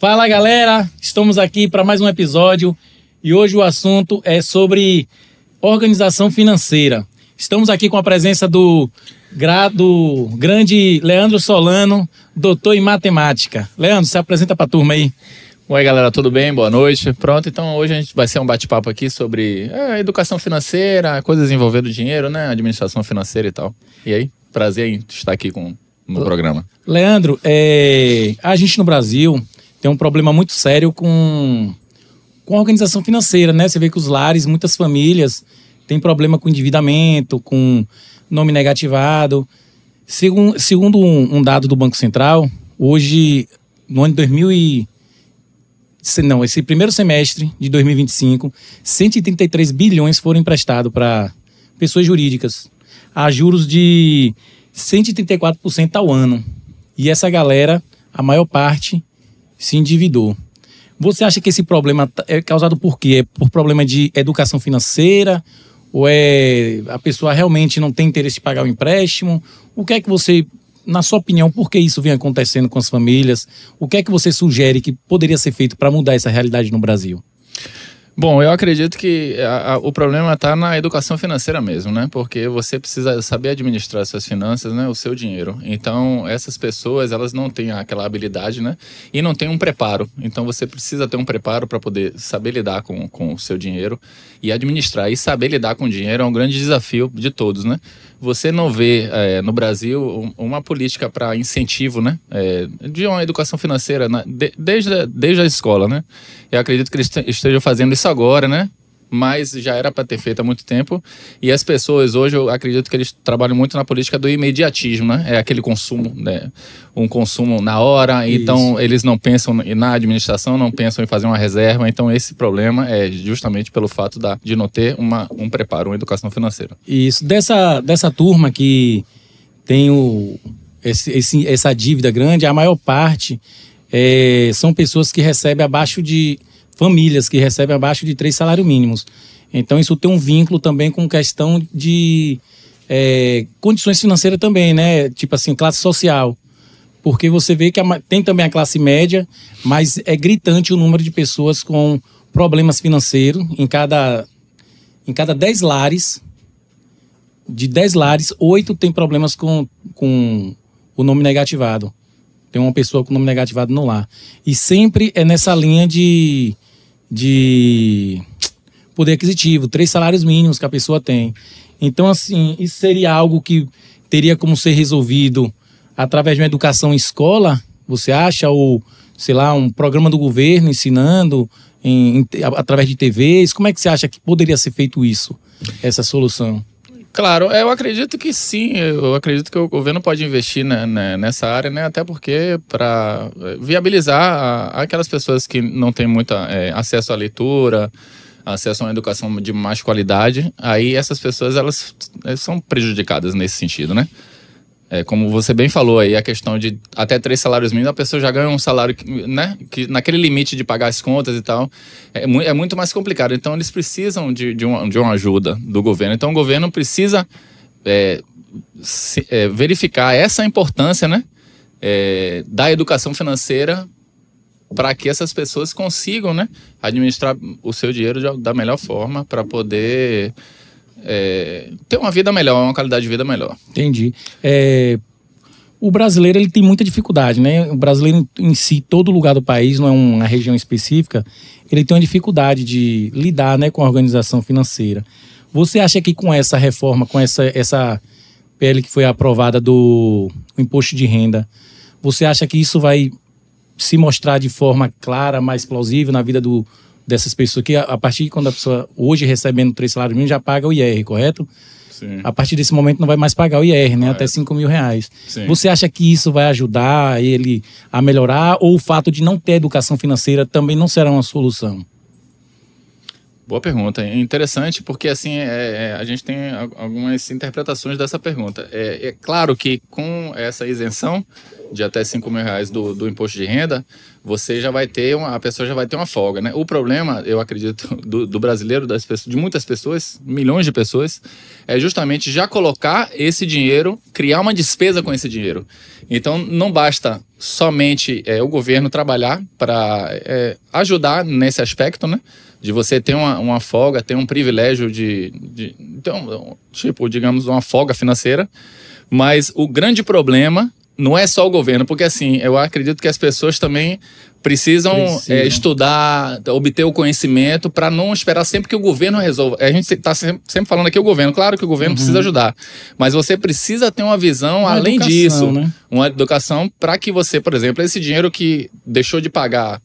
Fala galera, estamos aqui para mais um episódio e hoje o assunto é sobre organização financeira. Estamos aqui com a presença do grande Leandro Solano, doutor em matemática. Leandro, se apresenta para a turma aí. Oi galera, tudo bem? Boa noite. Pronto, então hoje a gente vai ser um bate-papo aqui sobre educação financeira, coisas envolvendo dinheiro, né? Administração financeira e tal. E aí, prazer em estar aqui no programa. Leandro, a gente no Brasil tem um problema muito sério com a organização financeira, né? Você vê que os lares, muitas famílias têm problema com endividamento, com nome negativado. Segundo um dado do Banco Central, hoje, no ano de esse primeiro semestre de 2025, 133 bilhões foram emprestados para pessoas jurídicas, a juros de 134% ao ano. E essa galera, a maior parte, se endividou. Você acha que esse problema é causado por quê? É por problema de educação financeira? Ou a pessoa realmente não tem interesse de pagar o empréstimo? O que é que você, na sua opinião, por que isso vem acontecendo com as famílias? O que é que você sugere que poderia ser feito para mudar essa realidade no Brasil? Bom, eu acredito que o problema está na educação financeira mesmo, né? Porque você precisa saber administrar suas finanças, né? O seu dinheiro. Então, essas pessoas, elas não têm aquela habilidade, né? E não têm um preparo. Então, você precisa ter um preparo para poder saber lidar com o seu dinheiro e administrar. E saber lidar com o dinheiro é um grande desafio de todos, né? Você não vê no Brasil uma política para incentivo, né? De uma educação financeira desde a escola, né? Eu acredito que eles estejam fazendo isso agora, né? Mas já era para ter feito há muito tempo. E as pessoas hoje, eu acredito que eles trabalham muito na política do imediatismo, né? É aquele consumo, né? Um consumo na hora. Isso. Então, eles não pensam na administração, não pensam em fazer uma reserva. Então, esse problema é justamente pelo fato de não ter um preparo, uma educação financeira. Isso. Dessa turma que tem essa dívida grande, a maior parte são pessoas que recebem famílias que recebem abaixo de 3 salários mínimos. Então, isso tem um vínculo também com questão de condições financeiras também, né? Tipo assim, classe social. Porque você vê que tem também a classe média, mas é gritante o número de pessoas com problemas financeiros. Em cada 10 lares, de 10 lares, 8 tem problemas com o nome negativado. Tem uma pessoa com o nome negativado no lar. E sempre é nessa linha de poder aquisitivo, 3 salários mínimos que a pessoa tem. Então, assim, isso seria algo que teria como ser resolvido através de uma educação em escola, você acha? Ou, sei lá, um programa do governo ensinando através de TVs? Como é que você acha que poderia ser feito isso, essa solução? Claro, eu acredito que sim, eu acredito que o governo pode investir nessa área, né? Até porque para viabilizar aquelas pessoas que não têm muito acesso à leitura, acesso a uma educação de mais qualidade, aí essas pessoas elas são prejudicadas nesse sentido, né? Como você bem falou aí, a questão de até 3 salários mínimos, a pessoa já ganha um salário, né, que naquele limite de pagar as contas e tal, é muito mais complicado. Então, eles precisam de uma ajuda do governo. Então, o governo precisa verificar essa importância, né, da educação financeira para que essas pessoas consigam, né, administrar o seu dinheiro da melhor forma para poder ter uma vida melhor, uma qualidade de vida melhor. Entendi. O brasileiro ele tem muita dificuldade, né? O brasileiro em si, todo lugar do país, não é uma região específica, ele tem uma dificuldade de lidar, né, com a organização financeira. Você acha que com essa reforma, com essa PL que foi aprovada do imposto de renda, você acha que isso vai se mostrar de forma clara, mais plausível na vida dessas pessoas, que a partir de quando a pessoa hoje recebendo 3 salários mínimos já paga o IR, correto? Sim. A partir desse momento não vai mais pagar o IR, né? Até 5 mil reais. Sim. Você acha que isso vai ajudar ele a melhorar, ou o fato de não ter educação financeira também não será uma solução? Boa pergunta. É interessante porque assim, a gente tem algumas interpretações dessa pergunta. É claro que com essa isenção de até 5 mil reais do imposto de renda, a pessoa já vai ter uma folga, né? O problema, eu acredito, do brasileiro, das pessoas, de muitas pessoas, milhões de pessoas, é justamente já colocar esse dinheiro, criar uma despesa com esse dinheiro. Então, não basta somente o governo trabalhar para ajudar nesse aspecto, né? De você ter uma folga, ter um privilégio então, tipo, digamos, uma folga financeira. Mas o grande problema não é só o governo, porque assim, eu acredito que as pessoas também precisam estudar, obter o conhecimento para não esperar sempre que o governo resolva. A gente está sempre falando aqui o governo, claro que o governo precisa ajudar, mas você precisa ter uma visão além disso, né? Uma educação para que você, por exemplo, esse dinheiro que deixou de pagar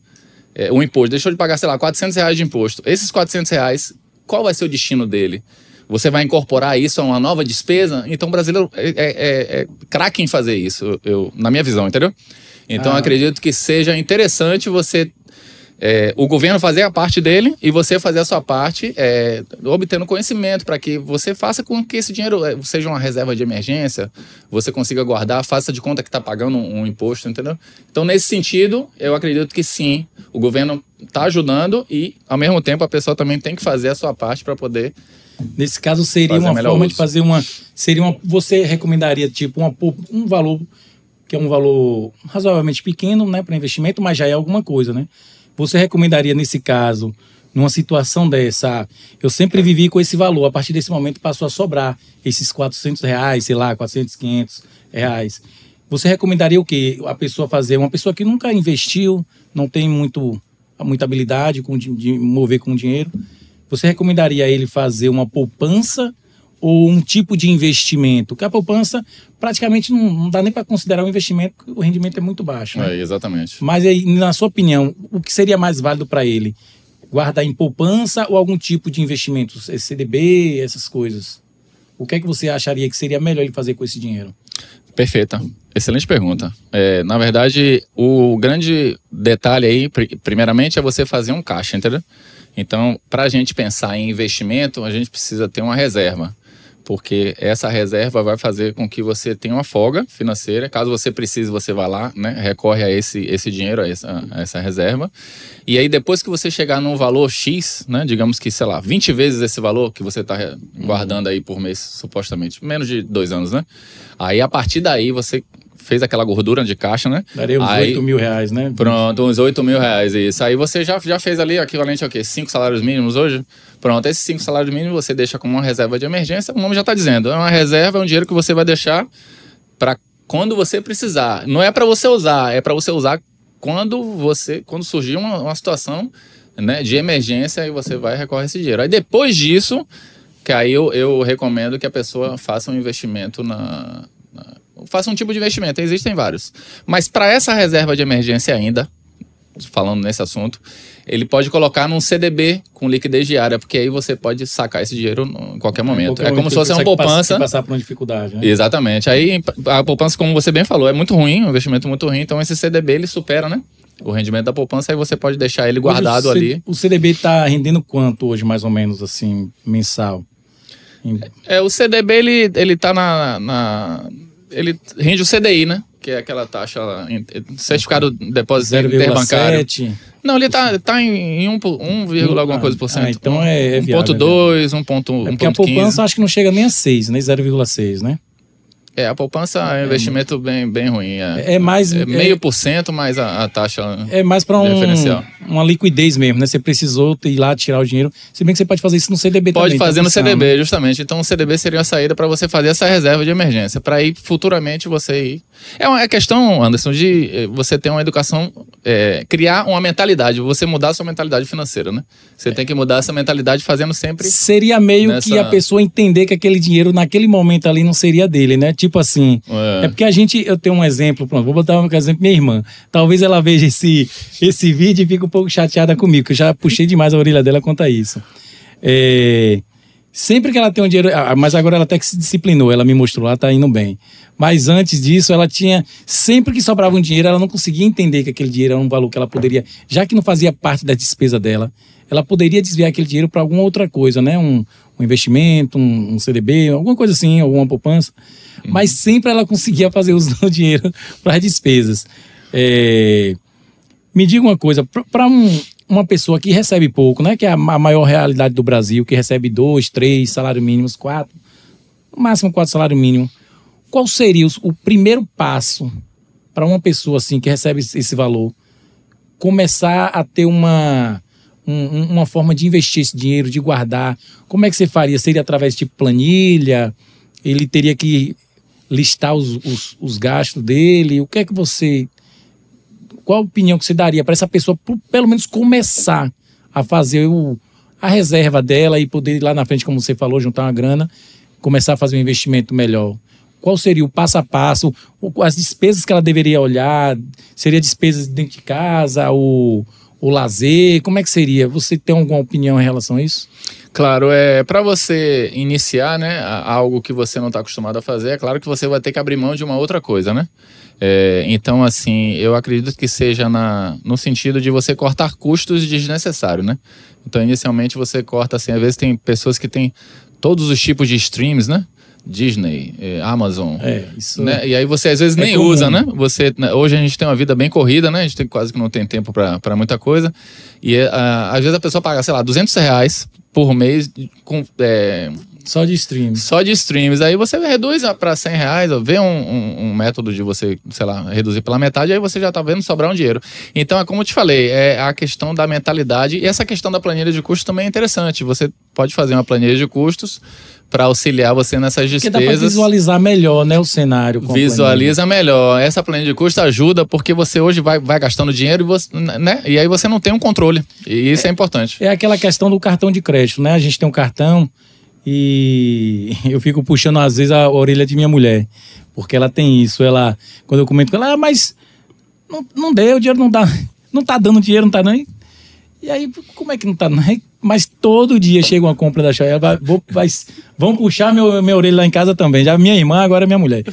o imposto, deixou de pagar, sei lá, R$400 de imposto, esses R$400, qual vai ser o destino dele? Você vai incorporar isso a uma nova despesa? Então o brasileiro é craque em fazer isso, na minha visão, entendeu? Então eu acredito que seja interessante você, o governo fazer a parte dele e você fazer a sua parte, obtendo conhecimento para que você faça com que esse dinheiro seja uma reserva de emergência, você consiga guardar, faça de conta que está pagando um imposto, entendeu? Então nesse sentido, eu acredito que sim, o governo está ajudando e ao mesmo tempo a pessoa também tem que fazer a sua parte para poder... Nesse caso, seria uma forma de fazer você recomendaria, tipo, um valor, que é um valor razoavelmente pequeno, né, para investimento, mas já é alguma coisa, né? Você recomendaria, nesse caso, numa situação dessa, eu sempre vivi com esse valor, a partir desse momento passou a sobrar esses R$400, sei lá, 400, R$500. Você recomendaria o quê? A pessoa fazer, uma pessoa que nunca investiu, não tem muita habilidade de mover com dinheiro, você recomendaria ele fazer uma poupança ou um tipo de investimento? Porque a poupança praticamente não dá nem para considerar um investimento, porque o rendimento é muito baixo, né? Exatamente. Mas aí, na sua opinião, o que seria mais válido para ele? Guardar em poupança ou algum tipo de investimento? CDB, essas coisas. O que é que você acharia que seria melhor ele fazer com esse dinheiro? Perfeita. Excelente pergunta. Na verdade, o grande detalhe aí, primeiramente, é você fazer um caixa, entendeu? Então, para a gente pensar em investimento, a gente precisa ter uma reserva, porque essa reserva vai fazer com que você tenha uma folga financeira. Caso você precise, você vai lá, né, recorre a esse dinheiro, a essa reserva. E aí, depois que você chegar num valor X, né, digamos que, sei lá, 20 vezes esse valor que você está guardando aí por mês, supostamente, menos de 2 anos, né? Aí, a partir daí, você fez aquela gordura de caixa, né? Daria uns R$8.000, né? Pronto, uns R$8.000, isso. Aí você já fez ali equivalente ao quê? 5 salários mínimos hoje? Pronto, esses 5 salários mínimos você deixa como uma reserva de emergência, o nome já está dizendo. É uma reserva, é um dinheiro que você vai deixar para quando você precisar. Não é para você usar, é para você usar quando surgir uma situação, né, de emergência, e você vai recorrer a esse dinheiro. Aí depois disso, que aí eu recomendo que a pessoa faça um investimento faça um tipo de investimento, existem vários. Mas para essa reserva de emergência ainda, falando nesse assunto, ele pode colocar num CDB com liquidez diária, porque aí você pode sacar esse dinheiro em qualquer momento. É como se fosse uma poupança. Passar por uma dificuldade, né? Exatamente. Aí a poupança, como você bem falou, é muito ruim, um investimento muito ruim, então esse CDB ele supera, né, o rendimento da poupança, aí você pode deixar ele guardado ali. O CDB está rendendo quanto hoje, mais ou menos, assim, mensal? O CDB, ele tá ele rende o CDI, né? Que é aquela taxa lá, certificado de depósito interbancário. 0,7? Não, ele tá em 1, alguma coisa por cento. Então é viável. 1,2, 1,15. Porque a poupança acho que não chega nem a 6, nem 0,6, né? A poupança é um investimento bem ruim. É mais... meio por cento, mais a taxa é mais para uma liquidez mesmo, né? Você precisou ir lá tirar o dinheiro. Se bem que você pode fazer isso no CDB também. Pode fazer no CDB, justamente. Então o CDB seria a saída para você fazer essa reserva de emergência. Para ir futuramente você ir... É uma questão, Anderson, de você ter uma educação, criar uma mentalidade, você mudar a sua mentalidade financeira, né? Você tem que mudar essa mentalidade fazendo sempre... Seria meio que a pessoa entender que aquele dinheiro naquele momento ali não seria dele, né? Tipo assim, é porque eu tenho um exemplo, pronto, vou botar um exemplo, minha irmã. Talvez ela veja esse vídeo e fique um pouco chateada comigo, que eu já puxei demais a orelha dela quanto a isso. Sempre que ela tem um dinheiro... mas agora ela até que se disciplinou, ela me mostrou, ela tá indo bem. Mas antes disso, ela tinha... Sempre que sobrava um dinheiro, ela não conseguia entender que aquele dinheiro era um valor que ela poderia... Já que não fazia parte da despesa dela, ela poderia desviar aquele dinheiro para alguma outra coisa, né? Um investimento, um CDB, alguma coisa assim, alguma poupança. Mas sempre ela conseguia fazer uso do dinheiro para as despesas. Me diga uma coisa, para uma pessoa que recebe pouco, né? Que é a maior realidade do Brasil, que recebe 2, 3 salários mínimos, 4, no máximo 4 salários mínimos. Qual seria o primeiro passo para uma pessoa assim que recebe esse valor começar a ter uma forma de investir esse dinheiro, de guardar? Como é que você faria? Seria através de tipo planilha? Ele teria que listar os gastos dele? O que é que você... Qual a opinião que você daria para essa pessoa, pelo menos começar a fazer a reserva dela e poder ir lá na frente, como você falou, juntar uma grana, começar a fazer um investimento melhor? Qual seria o passo a passo, as despesas que ela deveria olhar? Seria despesas dentro de casa, o lazer? Como é que seria? Você tem alguma opinião em relação a isso? Claro, para você iniciar, né, algo que você não está acostumado a fazer, é claro que você vai ter que abrir mão de uma outra coisa, né? Então, assim, eu acredito que seja no sentido de você cortar custos desnecessários, né? Então, inicialmente, você corta, assim, às vezes tem pessoas que têm todos os tipos de streams, né? Disney, Amazon, isso, né? E aí você às vezes nem comum. usa, né? Hoje a gente tem uma vida bem corrida, né? A gente quase que não tem tempo para muita coisa. E às vezes a pessoa paga, sei lá, R$200 por mês só de streams. Só de streams. Aí você reduz para R$100, vê um método de você, sei lá, reduzir pela metade, aí você já tá vendo sobrar um dinheiro. Então, como eu te falei, é a questão da mentalidade, e essa questão da planilha de custos também é interessante. Você pode fazer uma planilha de custos para auxiliar você nessas despesas. Porque dá para visualizar melhor, né, o cenário. Visualiza melhor. Essa planilha de custo ajuda porque você hoje vai gastando dinheiro e, você, né, e aí você não tem um controle. E isso é importante. É aquela questão do cartão de crédito, né? A gente tem um cartão e eu fico puxando às vezes a orelha de minha mulher, porque ela tem isso. Ela, quando eu comento com ela, mas não deu, o dinheiro não tá dando dinheiro, não tá nem. E aí, como é que não tá? Mas todo dia chega uma compra da Shopee. Vão puxar minha orelha lá em casa também. Já minha irmã, agora minha mulher.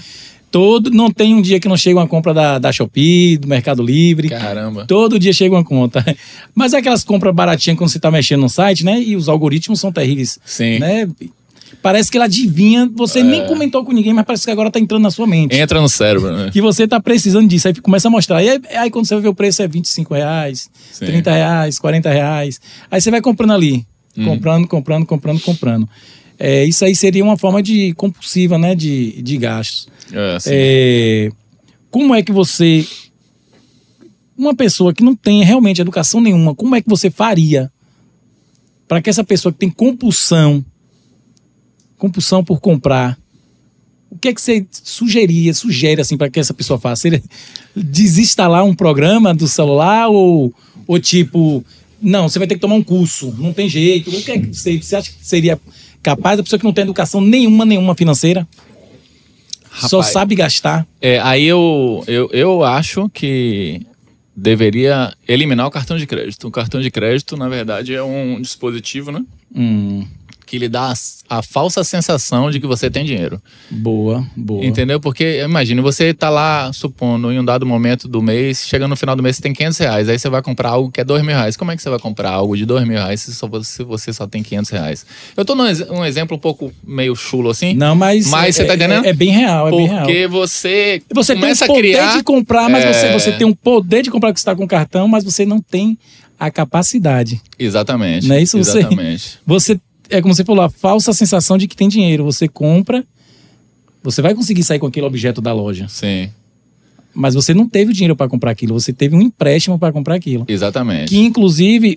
Não tem um dia que não chega uma compra da Shopee, do Mercado Livre. Caramba. Todo dia chega uma conta. Mas é aquelas compras baratinhas quando você tá mexendo no site, né? E os algoritmos são terríveis. Sim. Né? Parece que ela adivinha, você nem comentou com ninguém, mas parece que agora tá entrando na sua mente. Entra no cérebro, né? Que você tá precisando disso, aí começa a mostrar. Aí quando você vê o preço é R$25, Sim. R$30, R$40. Aí você vai comprando ali, comprando. Isso aí seria uma forma de compulsiva, né, de gastos. Como é que você... Uma pessoa que não tem realmente educação nenhuma, como é que você faria para que essa pessoa que tem compulsão por comprar, o que é que você sugere assim para que essa pessoa faça? Ele desinstalar um programa do celular ou tipo, não, você vai ter que tomar um curso, não tem jeito. O que é que você acha que seria capaz da pessoa que não tem educação nenhuma financeira? Rapaz, só sabe gastar? Aí eu acho que deveria eliminar o cartão de crédito. O cartão de crédito, na verdade, é um dispositivo, né? Que lhe dá a falsa sensação de que você tem dinheiro. Boa. Entendeu? Porque, imagine, você tá lá, supondo, em um dado momento do mês, chegando no final do mês, você tem R$500, aí você vai comprar algo que é R$2.000. Como é que você vai comprar algo de R$2.000 se você só tem R$500? Eu tô num exemplo um pouco meio chulo, assim. Não, mas você tá entendendo? É bem real, Porque você começa tem o poder a criar... de comprar, mas você tem um poder de comprar que você tá com cartão, mas você não tem a capacidade. Exatamente. Não é isso? Exatamente. Você é como você falou, a falsa sensação de que tem dinheiro. Você compra, você vai conseguir sair com aquele objeto da loja. Sim. Mas você não teve o dinheiro para comprar aquilo, você teve um empréstimo para comprar aquilo. Exatamente. Que, inclusive,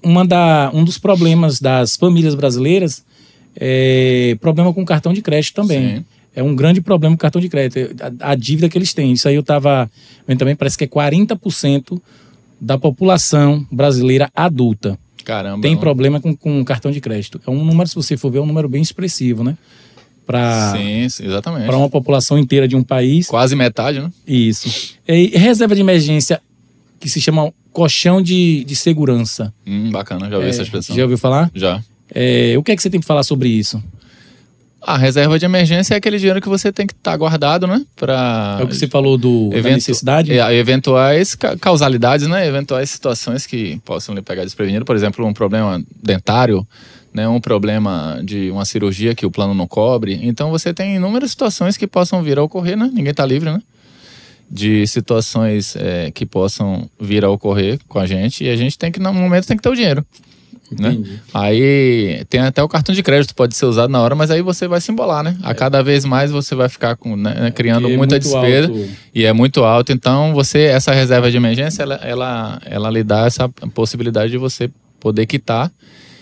um dos problemas das famílias brasileiras é problema com cartão de crédito também. Sim. É um grande problema com cartão de crédito, a dívida que eles têm. Isso aí eu estava vendo também, parece que é 40% da população brasileira adulta. Caramba. Tem problema com cartão de crédito. É um número, se você for ver, é um número bem expressivo, né? Sim, exatamente. Para uma população inteira de um país. Quase metade, né? Isso. E reserva de emergência, que se chama colchão de segurança. Bacana, já ouvi essa expressão. Já ouviu falar? Já. O que é que você tem que falar sobre isso? A reserva de emergência é aquele dinheiro que você tem que estar guardado, né? É o que você falou da necessidade? Eventuais causalidades, né? Eventuais situações que possam lhe pegar desprevenido. Por exemplo, um problema dentário, né? Um problema de uma cirurgia que o plano não cobre. Então você tem inúmeras situações que possam vir a ocorrer, né? Ninguém está livre, né? de situações que possam vir a ocorrer com a gente, e a gente tem que, no momento, tem que ter o dinheiro. Né? Aí tem até o cartão de crédito, pode ser usado na hora, mas aí você vai se embolar, né? A cada vez mais você vai ficar criando muita despesa e é muito alto. Então essa reserva de emergência, ela lhe dá essa possibilidade de você poder quitar.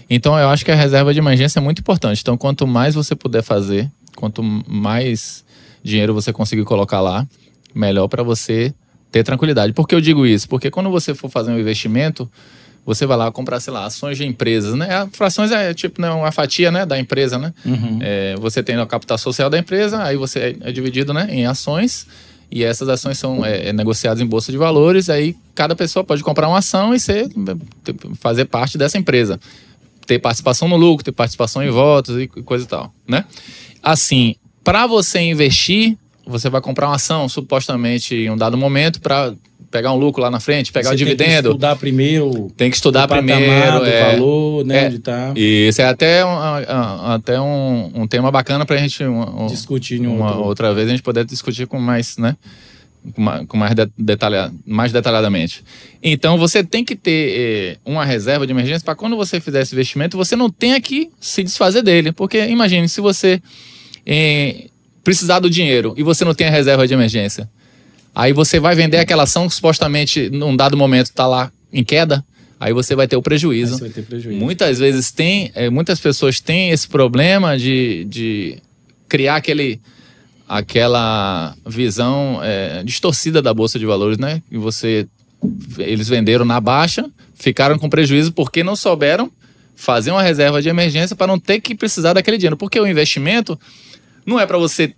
Então eu acho que a reserva de emergência é muito importante. Então quanto mais você puder fazer, quanto mais dinheiro você conseguir colocar lá, melhor para você ter tranquilidade. Por que eu digo isso? Porque quando você for fazer um investimento, você vai lá comprar, sei lá, ações de empresas, né? Frações é tipo, né, uma fatia, né, da empresa, né? Uhum. Você tem a capital social da empresa, aí você é dividido, né, em ações, e essas ações são negociadas em bolsa de valores, aí cada pessoa pode comprar uma ação e fazer parte dessa empresa. Ter participação no lucro, ter participação em votos e coisa e tal, né? Assim, para você investir, você vai comprar uma ação, supostamente, em um dado momento, para pegar um lucro lá na frente, pegar o dividendo. Tem que estudar primeiro. Tem que estudar primeiro. O valor, né? Onde tá. E isso é até um tema bacana pra gente discutir outra vez, a gente poder discutir com mais, né? Com mais detalhadamente. Então você tem que ter uma reserva de emergência para quando você fizer esse investimento, você não tenha que se desfazer dele. Porque imagine, se você precisar do dinheiro e você não tem a reserva de emergência, aí você vai vender aquela ação que supostamente num dado momento está lá em queda, aí você vai ter o prejuízo. Muitas vezes muitas pessoas têm esse problema de criar aquela visão distorcida da Bolsa de Valores, né? Que eles venderam na baixa, ficaram com prejuízo porque não souberam fazer uma reserva de emergência para não ter que precisar daquele dinheiro. Porque o investimento não é para você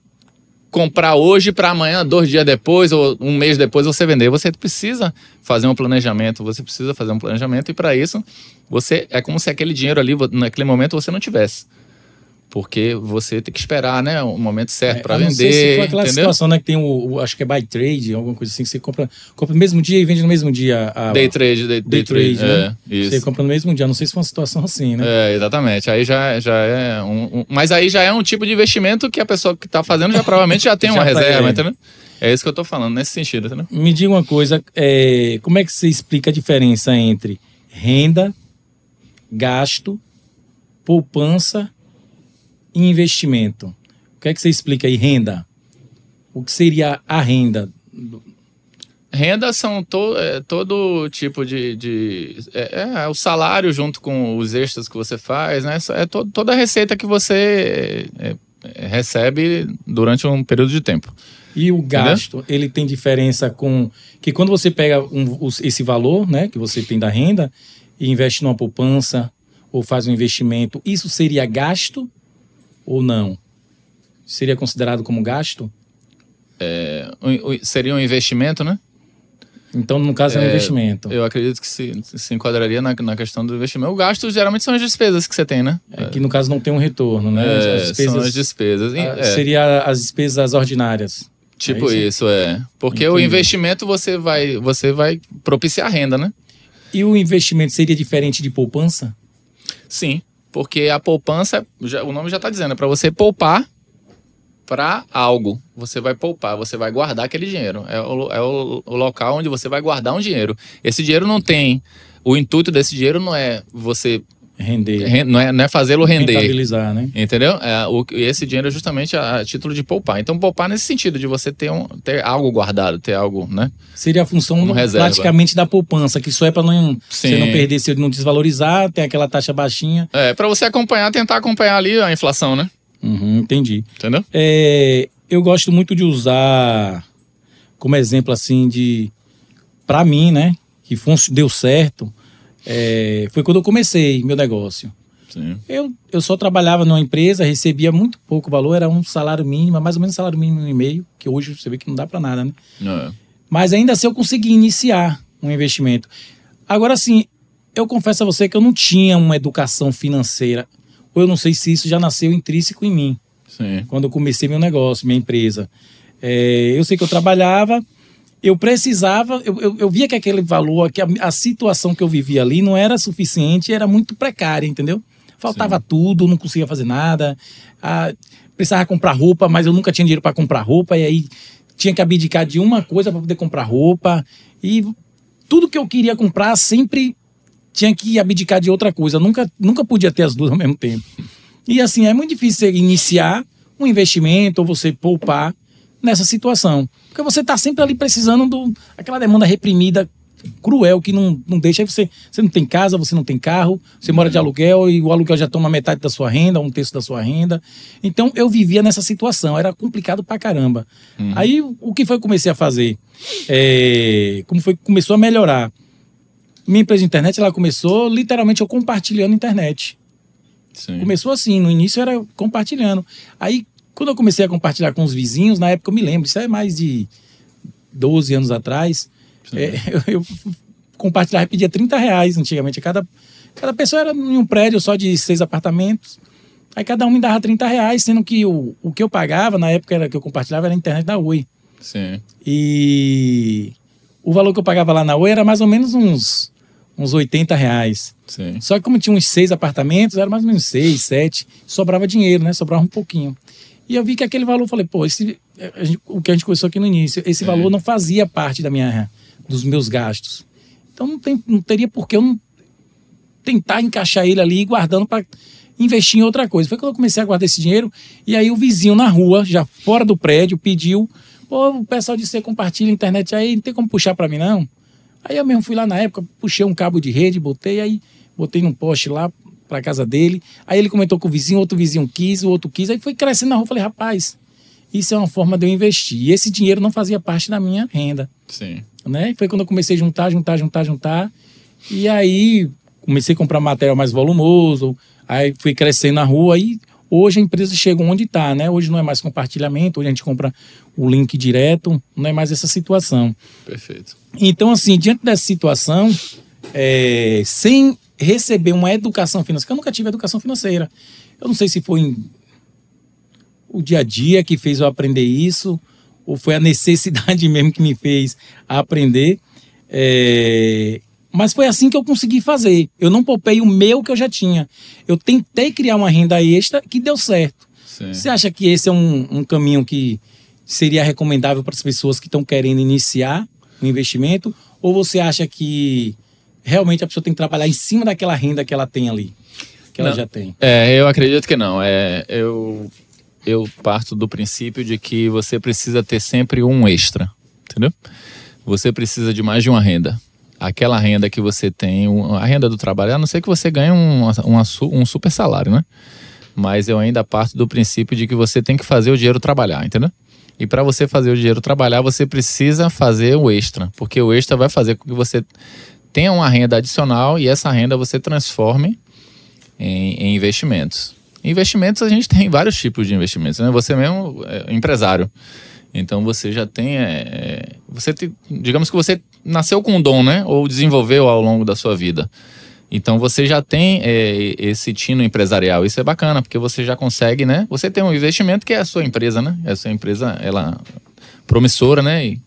comprar hoje para amanhã, 2 dias depois ou um mês depois você vender. Você precisa fazer um planejamento, e para isso é como se aquele dinheiro ali, naquele momento, você não tivesse. Porque você tem que esperar, né, o momento certo para vender. Não sei se foi aquela situação, né, que tem acho que é buy trade, alguma coisa assim, que você compra no mesmo dia e vende no mesmo dia. Day trade, né? Isso. Você compra no mesmo dia, não sei se foi uma situação assim, né? Exatamente. Aí já é mas aí já é um tipo de investimento que a pessoa que está fazendo já provavelmente já tem uma reserva, entendeu? É isso que eu estou falando, nesse sentido, entendeu? Me diga uma coisa, como é que você explica a diferença entre renda, gasto, poupança e investimento? O que é que você explica aí? Renda. O que seria a renda? Renda são todo tipo o salário junto com os extras que você faz, né? Toda a receita que você recebe durante um período de tempo. E o gasto, entendeu? Ele tem diferença com... que quando você pega esse valor, né, que você tem da renda e investe numa poupança ou faz um investimento, isso seria gasto ou não? Seria considerado como gasto? Seria um investimento, né? Então, no caso, é um investimento. Eu acredito que se enquadraria na questão do investimento. O gasto, geralmente, são as despesas que você tem, né? Que, no caso, não tem um retorno, né? São as despesas. Seria as despesas ordinárias. Tipo isso. Porque entendi. O investimento, você vai propiciar renda, né? E o investimento seria diferente de poupança? Sim. Porque a poupança, o nome já está dizendo, é para você poupar para algo. Você vai poupar, você vai guardar aquele dinheiro. É o local onde você vai guardar um dinheiro. Esse dinheiro não tem... O intuito desse dinheiro não é você... render. Não é fazê-lo render. Rentabilizar, né? Entendeu? Esse dinheiro é justamente a título de poupar. Então, poupar nesse sentido, de você ter algo guardado, ter algo, né? Seria a função praticamente da poupança, que só é para você não perder, se não desvalorizar, tem aquela taxa baixinha. Para você tentar acompanhar ali a inflação, né? Entendi. Entendeu? Eu gosto muito de usar como exemplo, assim, para mim, né? Que deu certo. Foi quando eu comecei meu negócio. Sim. Eu só trabalhava numa empresa, recebia muito pouco valor, era um salário mínimo, mais ou menos um salário mínimo e meio, que hoje você vê que não dá para nada, né? Mas ainda assim eu consegui iniciar um investimento. Agora, assim, eu confesso a você que eu não tinha uma educação financeira, ou eu não sei se isso já nasceu intrínseco em mim. Sim. Quando eu comecei meu negócio, minha empresa. Eu sei que eu trabalhava, eu precisava, eu via que aquele valor, que a situação que eu vivia ali não era suficiente, era muito precária, entendeu? Faltava tudo, não conseguia fazer nada, precisava comprar roupa, mas eu nunca tinha dinheiro para comprar roupa, e aí tinha que abdicar de uma coisa para poder comprar roupa. E tudo que eu queria comprar sempre tinha que abdicar de outra coisa. Nunca podia ter as duas ao mesmo tempo. E assim, é muito difícil você iniciar um investimento ou você poupar nessa situação. Porque você está sempre ali precisando daquela demanda reprimida, cruel, que não deixa. Aí você não tem casa, você não tem carro, você mora de aluguel e o aluguel já toma metade da sua renda, um terço da sua renda. Então eu vivia nessa situação, era complicado pra caramba. Aí o que foi que eu comecei a fazer? Como foi que começou a melhorar? Minha empresa de internet, ela começou literalmente eu compartilhando internet. Sim. Começou assim, no início era compartilhando. Aí quando eu comecei a compartilhar com os vizinhos, na época eu me lembro, isso é mais de 12 anos atrás, eu compartilhava e pedia R$30 antigamente. Cada pessoa era em um prédio só de 6 apartamentos. Aí cada um me dava R$30, sendo que o que eu pagava na época era que eu compartilhava era a internet da Oi. Sim. E o valor que eu pagava lá na Oi era mais ou menos uns R$80. Sim. Só que como tinha uns 6 apartamentos, era mais ou menos 6, 7, sobrava dinheiro, né? Sobrava um pouquinho. E eu vi que aquele valor, eu falei, pô, o que a gente conversou aqui no início, esse valor não fazia parte dos meus gastos. Então não teria por que eu não tentar encaixar ele ali guardando para investir em outra coisa. Foi quando eu comecei a guardar esse dinheiro e aí o vizinho na rua, já fora do prédio, pediu, pô, o pessoal disse que você compartilha a internet aí, não tem como puxar para mim não? Aí eu mesmo fui lá na época, puxei um cabo de rede, botei num poste lá para casa dele. Aí ele comentou com o vizinho, outro vizinho quis, o outro quis, aí foi crescendo na rua. Falei, rapaz, isso é uma forma de eu investir. E esse dinheiro não fazia parte da minha renda. Sim. Né? E foi quando eu comecei a juntar. E aí comecei a comprar material mais volumoso. Aí fui crescendo na rua e hoje a empresa chegou onde está, né? Hoje não é mais compartilhamento, hoje a gente compra o link direto, não é mais essa situação. Perfeito. Então, assim, diante dessa situação, sem receber uma educação financeira, porque eu nunca tive educação financeira. Eu não sei se foi o dia a dia que fez eu aprender isso, ou foi a necessidade mesmo que me fez aprender. Mas foi assim que eu consegui fazer. Eu não poupei o meu que eu já tinha. Eu tentei criar uma renda extra que deu certo. Sim. Você acha que esse é um caminho que seria recomendável para as pessoas que estão querendo iniciar um investimento? Ou você acha que realmente a pessoa tem que trabalhar em cima daquela renda que ela tem ali? Que ela já tem? Eu acredito que não. Eu parto do princípio de que você precisa ter sempre um extra, entendeu? Você precisa de mais de uma renda. Aquela renda que você tem, a renda do trabalho, a não ser que você ganhe um super salário, né? Mas eu ainda parto do princípio de que você tem que fazer o dinheiro trabalhar, entendeu? E para você fazer o dinheiro trabalhar, você precisa fazer o extra, porque o extra vai fazer com que você tenha uma renda adicional e essa renda você transforme em investimentos. Investimentos, a gente tem vários tipos de investimentos, né? Você mesmo é empresário. Então você já tem, digamos que você nasceu com um dom, né? Ou desenvolveu ao longo da sua vida. Então você já tem esse tino empresarial. Isso é bacana, porque você já consegue, né? Você tem um investimento que é a sua empresa, né? A sua empresa, ela promissora, né? E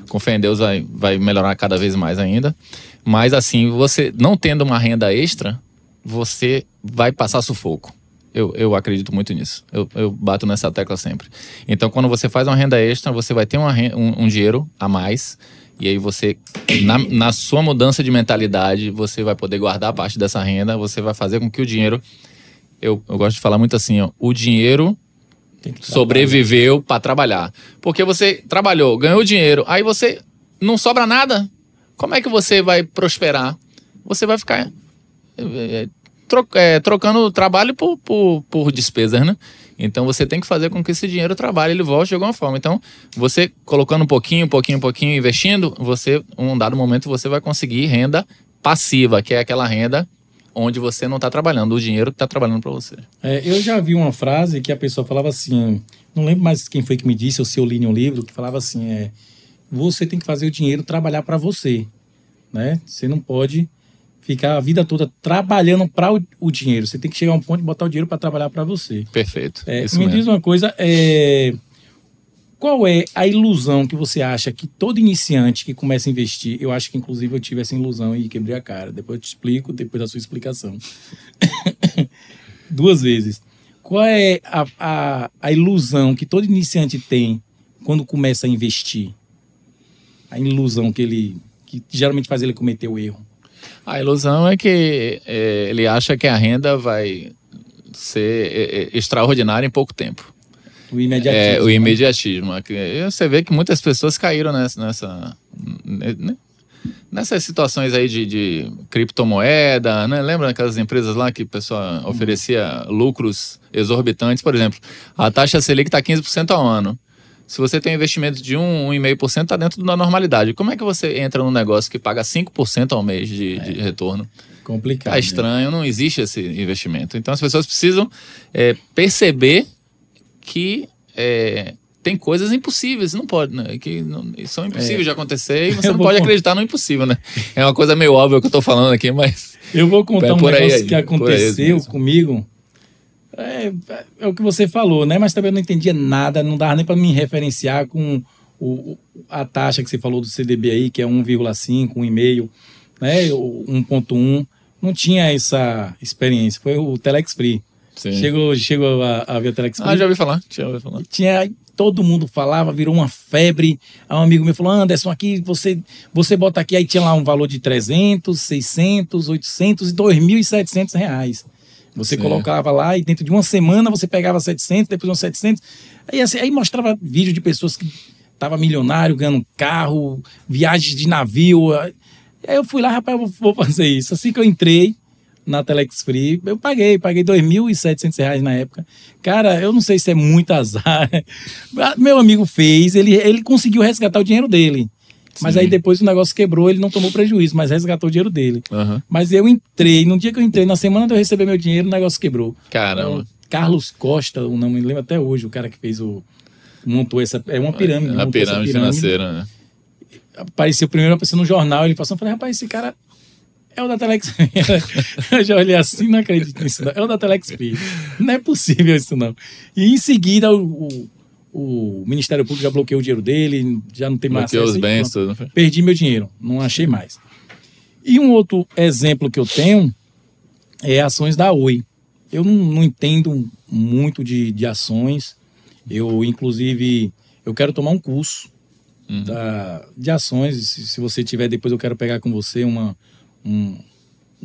com fé em Deus vai melhorar cada vez mais ainda. Mas assim, você não tendo uma renda extra, você vai passar sufoco. Eu acredito muito nisso. Eu bato nessa tecla sempre. Então, quando você faz uma renda extra, você vai ter um dinheiro a mais. E aí você, na sua mudança de mentalidade, você vai poder guardar parte dessa renda. Você vai fazer com que o dinheiro... Eu gosto de falar muito assim, ó, o dinheiro sobreviveu para trabalhar. Porque você trabalhou, ganhou dinheiro, aí você não sobra nada. Como é que você vai prosperar? Você vai ficar... trocando trabalho por despesas, né? Então você tem que fazer com que esse dinheiro trabalhe, ele volte de alguma forma. Então, você colocando um pouquinho, investindo, um dado momento, você vai conseguir renda passiva, que é aquela renda onde você não está trabalhando, o dinheiro que está trabalhando para você. Eu já vi uma frase que a pessoa falava assim, não lembro mais quem foi que me disse, ou se eu li em um livro, que falava assim, você tem que fazer o dinheiro trabalhar para você, né? Você não pode ficar a vida toda trabalhando para o dinheiro. Você tem que chegar a um ponto de botar o dinheiro para trabalhar para você. Perfeito. Me diz uma coisa, qual é a ilusão que você acha que todo iniciante que começa a investir, eu acho que inclusive eu tive essa ilusão e quebrei a cara, depois eu te explico, depois da sua explicação. 2 vezes. Qual é a ilusão que todo iniciante tem quando começa a investir? A ilusão que geralmente faz ele cometer o erro. A ilusão é que ele acha que a renda vai ser extraordinária em pouco tempo. O imediatismo. O imediatismo. Você vê que muitas pessoas caíram nessas situações aí de criptomoeda, né? Lembra daquelas empresas lá que o pessoal oferecia lucros exorbitantes? Por exemplo, a taxa Selic está 15% ao ano. Se você tem um investimento de 1,5%, está dentro da normalidade. Como é que você entra num negócio que paga 5% ao mês de retorno? Complicado. Tá estranho, não existe esse investimento. Então as pessoas precisam perceber que tem coisas impossíveis, não pode, né? Que são impossíveis de acontecer e você não pode acreditar no impossível, né? É uma coisa meio óbvia que eu tô falando aqui, mas... Eu vou contar um negócio que aconteceu comigo. É o que você falou, né? Mas também eu não entendia nada, não dava nem para me referenciar com a taxa que você falou do CDB aí, que é 1,5, 1,5, né? 1,1. Não tinha essa experiência. Foi o Telex Free. Sim. Chegou a ver o Telex Free. Já ouvi falar. Todo mundo falava, virou uma febre. Aí um amigo meu falou, Anderson, aqui você bota aqui, aí tinha lá um valor de 300, 600, 800 e 2.700 reais. Você colocava lá e dentro de uma semana você pegava 700, depois uns 700. Aí mostrava vídeo de pessoas que estavam milionário, ganhando carro, viagens de navio. Aí eu fui lá, rapaz, eu vou fazer isso. Assim que eu entrei na Telex Free, eu paguei R$2.700 na época. Cara, eu não sei se é muito azar. Meu amigo fez, ele conseguiu resgatar o dinheiro dele. Mas aí depois o negócio quebrou, ele não tomou prejuízo, mas resgatou o dinheiro dele. Uhum. Mas eu entrei, no dia que eu entrei, na semana de eu receber meu dinheiro, o negócio quebrou. Caramba. Carlos Costa, o nome, me lembro até hoje, o cara que montou essa... É uma pirâmide. Uma pirâmide financeira, né? Apareceu primeiro uma pessoa no jornal, ele passou, eu falei, rapaz, esse cara é o da Telex. Eu já olhei assim, não acredito nisso não. É o da Telex Free. Não é possível isso não. E em seguida o Ministério Público já bloqueou o dinheiro dele, já não tem mais acesso. Bloqueou os bens, tudo. Perdi meu dinheiro, não achei mais. E um outro exemplo que eu tenho é ações da Oi. Eu não entendo muito de ações. Inclusive, eu quero tomar um curso de ações. Se você tiver, depois eu quero pegar com você um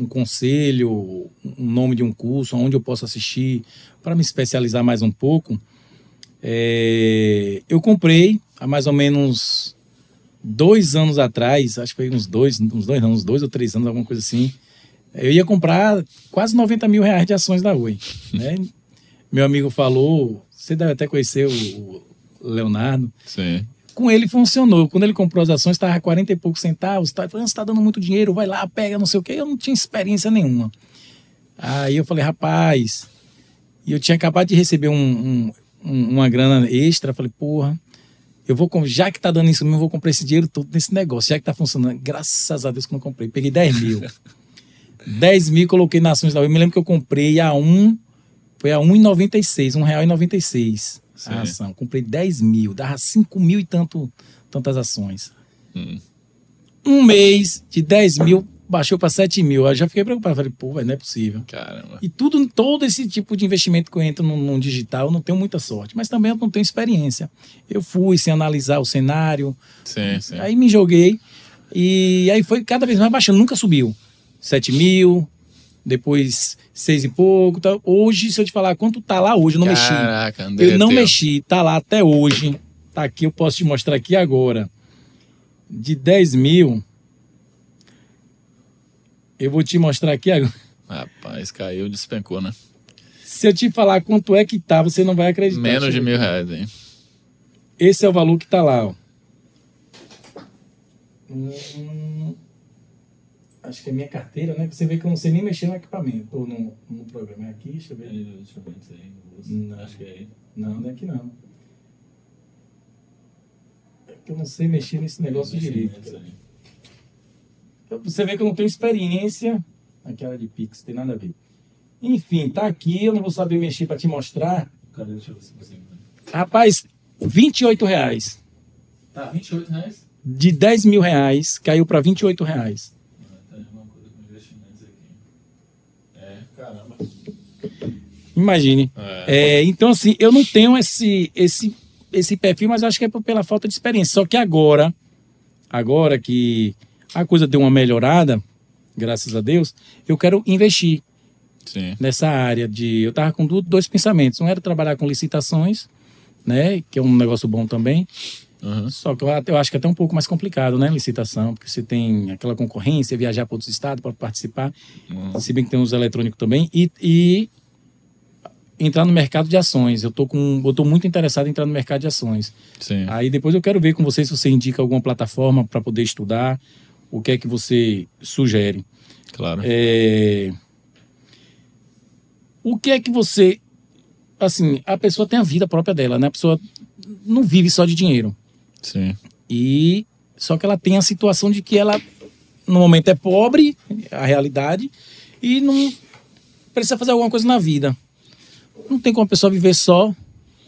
conselho, um nome de um curso, onde eu posso assistir, para me especializar mais um pouco. Eu comprei há mais ou menos 2 anos atrás, acho que foi uns 2 anos, 2 ou 3 anos, alguma coisa assim. Eu ia comprar quase R$90 mil de ações da Oi, né? Meu amigo falou, você deve até conhecer o Leonardo. Sim. Com ele funcionou. Quando ele comprou as ações, estava a 40 e poucos centavos. Ele falou, você está dando muito dinheiro, vai lá, pega, não sei o quê. Eu não tinha experiência nenhuma. Aí eu falei, rapaz, e eu tinha acabado de receber uma grana extra. Falei, porra, já que tá dando isso mesmo, eu vou comprar esse dinheiro todo nesse negócio, já que tá funcionando. Graças a Deus que eu não comprei. Peguei 10 mil. 10 mil coloquei nas ações da Oi. Eu me lembro que eu comprei foi a R$1,96, R$1,96 a ação. Comprei 10 mil, dava 5 mil e tantas ações. Um mês de 10 mil baixou para 7 mil. Aí já fiquei preocupado. Falei, pô, não é possível. Caramba. E todo esse tipo de investimento que eu entro no digital, eu não tenho muita sorte. Mas também eu não tenho experiência. Eu fui sem analisar o cenário. Sim. Aí me joguei. E aí foi cada vez mais baixando. Nunca subiu. 7 mil, depois 6 e pouco. Tá. Hoje, se eu te falar quanto tá lá hoje, eu não mexi. Eu não mexi. Tá lá até hoje. Tá aqui, eu posso te mostrar aqui agora. De 10 mil... Eu vou te mostrar aqui agora. Rapaz, caiu, despencou, né? Se eu te falar quanto é que tá, você não vai acreditar. Menos de R$1.000, hein? Esse é o valor que tá lá, ó. Acho que é minha carteira, né? Você vê que eu não sei nem mexer no equipamento, ou no programa. É aqui, deixa eu ver. Não, acho que é aí. Não é aqui não. É que eu não sei mexer nesse negócio direito. Você vê que eu não tenho experiência. Aquela de Pix, tem nada a ver. Enfim, tá aqui, eu não vou saber mexer para te mostrar. Cadê? Deixa eu ver se você... Rapaz, R$28. Tá, R$28? De 10 mil reais, caiu para R$28. Tá uma coisa com investimentos aqui. Caramba. Imagine. Então, assim, eu não tenho esse perfil, mas acho que é pela falta de experiência. Só que agora que a coisa deu uma melhorada, graças a Deus, eu quero investir nessa área de... Eu estava com dois pensamentos. Um era trabalhar com licitações, né? Que é um negócio bom também. Só que eu acho que é até um pouco mais complicado, né? Licitação, porque você tem aquela concorrência, viajar para outros estados para participar. Se bem que tem uns eletrônicos também. E entrar no mercado de ações. Eu tô muito interessado em entrar no mercado de ações. Sim. Aí depois eu quero ver com você se você indica alguma plataforma para poder estudar. O que é que você sugere? Claro. O que é que você... Assim, a pessoa tem a vida própria dela, né? A pessoa não vive só de dinheiro. Sim. Só que ela tem a situação de que ela, no momento, é pobre, a realidade, e não precisa fazer alguma coisa na vida. Não tem como a pessoa viver só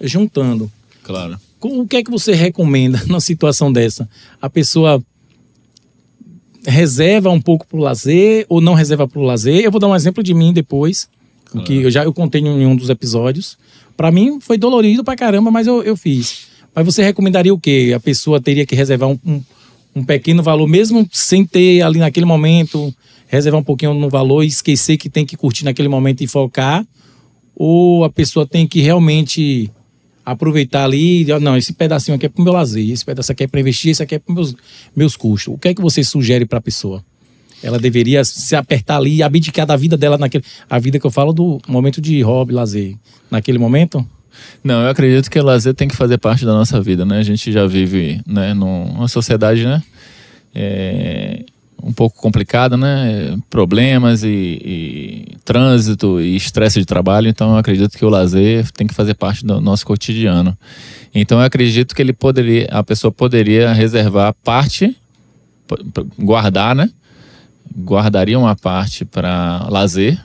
juntando. Claro. O que é que você recomenda numa situação dessa? A pessoa reserva um pouco para o lazer ou não reserva para o lazer? Eu vou dar um exemplo de mim depois, que eu contei em um dos episódios. Para mim foi dolorido pra caramba, mas eu fiz. Mas você recomendaria o quê? A pessoa teria que reservar um pequeno valor, mesmo sem ter ali naquele momento, reservar um pouquinho no valor e esquecer que tem que curtir naquele momento e focar? Ou a pessoa tem que realmente aproveitar ali, não, esse pedacinho aqui é pro meu lazer, esse pedaço aqui é para investir, esse aqui é para meus custos. O que é que você sugere para a pessoa? Ela deveria se apertar ali e abdicar da vida dela a vida que eu falo do momento de hobby, lazer, naquele momento? Não, eu acredito que o lazer tem que fazer parte da nossa vida, né? A gente já vive, né, numa sociedade, né, um pouco complicada, né? Problemas e trânsito e estresse de trabalho. Então, eu acredito que o lazer tem que fazer parte do nosso cotidiano. Então, eu acredito que a pessoa poderia reservar parte, guardar, né? Guardaria uma parte para lazer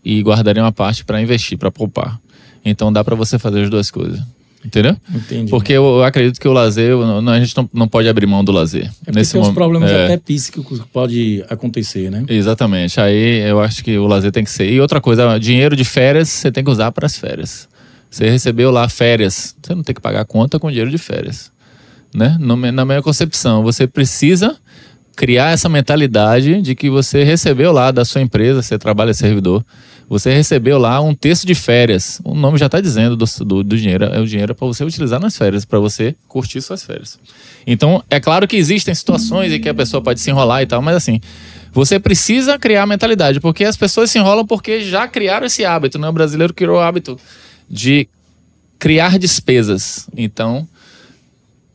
e guardaria uma parte para investir, para poupar. Então dá para você fazer as duas coisas, entendeu? Entendi. Porque eu acredito que o lazer, a gente não pode abrir mão do lazer. Nesse tem uns problemas até psíquicos que pode acontecer, né? Exatamente, aí eu acho que o lazer tem que ser. E outra coisa, dinheiro de férias você tem que usar para as férias. Você recebeu lá férias, você não tem que pagar a conta com dinheiro de férias, né? Na minha concepção, você precisa criar essa mentalidade de que você recebeu lá da sua empresa, você trabalha servidor, você recebeu lá um terço de férias. O nome já está dizendo do dinheiro, é o dinheiro para você utilizar nas férias, para você curtir suas férias. Então, é claro que existem situações em que a pessoa pode se enrolar e tal, mas assim, você precisa criar a mentalidade, porque as pessoas se enrolam porque já criaram esse hábito, né? O brasileiro criou o hábito de criar despesas. Então,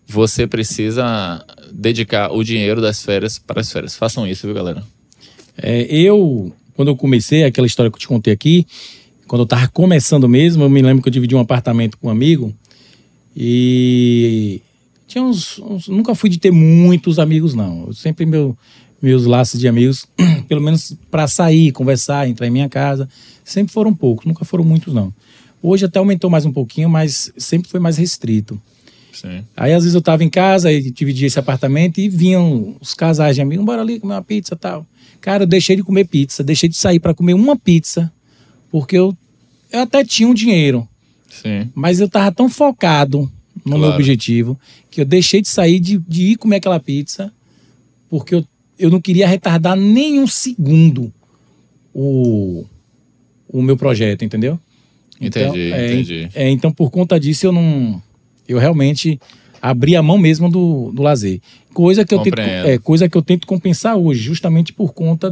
você precisa dedicar o dinheiro das férias para as férias. Façam isso, viu, galera? Quando eu comecei, aquela história que eu te contei aqui, quando eu tava começando mesmo, eu me lembro que eu dividi um apartamento com um amigo e tinha nunca fui de ter muitos amigos, não. Eu sempre meus laços de amigos, pelo menos para sair, conversar, entrar em minha casa, sempre foram poucos, nunca foram muitos, não. Hoje até aumentou mais um pouquinho, mas sempre foi mais restrito. Sim. Aí às vezes eu tava em casa e dividia esse apartamento e vinham os casais de amigos, bora ali comer uma pizza e tal. Cara, eu deixei de comer pizza, deixei de sair para comer uma pizza, porque eu até tinha um dinheiro. Sim. Mas eu tava tão focado no meu objetivo que eu deixei de sair de ir comer aquela pizza, porque eu não queria retardar nem um segundo o meu projeto, entendeu? Entendi. Então, por conta disso, eu realmente abri a mão mesmo do lazer. Coisa que eu tento compensar hoje, justamente por conta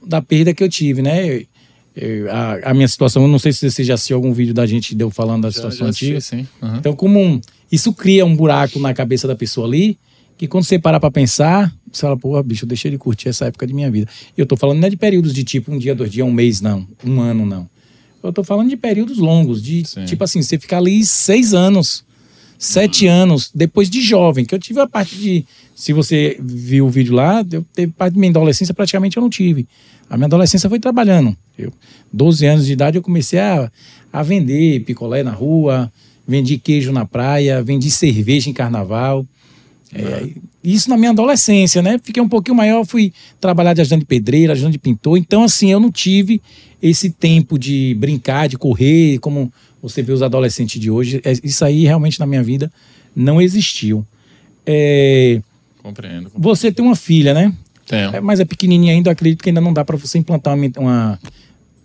da perda que eu tive, né? A minha situação, eu não sei se você já assistiu algum vídeo da gente deu falando da situação antiga. Sim. Uhum. Então, isso cria um buraco na cabeça da pessoa ali, que quando você parar pra pensar, você fala, pô, bicho, eu deixei de curtir essa época de minha vida. E eu tô falando não é de períodos de tipo 1 dia, 2 dias, 1 mês, não. 1 ano, não. Eu tô falando de períodos longos, tipo assim, você ficar ali 6 anos, 7 anos, depois de jovem, que eu tive a parte de... Se você viu o vídeo lá, eu teve parte da minha adolescência, praticamente eu não tive. A minha adolescência foi trabalhando. 12 anos de idade eu comecei a vender picolé na rua, vendi queijo na praia, vendi cerveja em carnaval. Isso na minha adolescência, né? Fiquei um pouquinho maior, fui trabalhar de ajudante de pedreiro, ajudante de pintor. Então, assim, eu não tive esse tempo de brincar, de correr, como você vê os adolescentes de hoje, isso aí realmente na minha vida não existiu. Compreendo. Você tem uma filha, né? Tenho. Mas é pequenininha ainda, eu acredito que ainda não dá para você implantar uma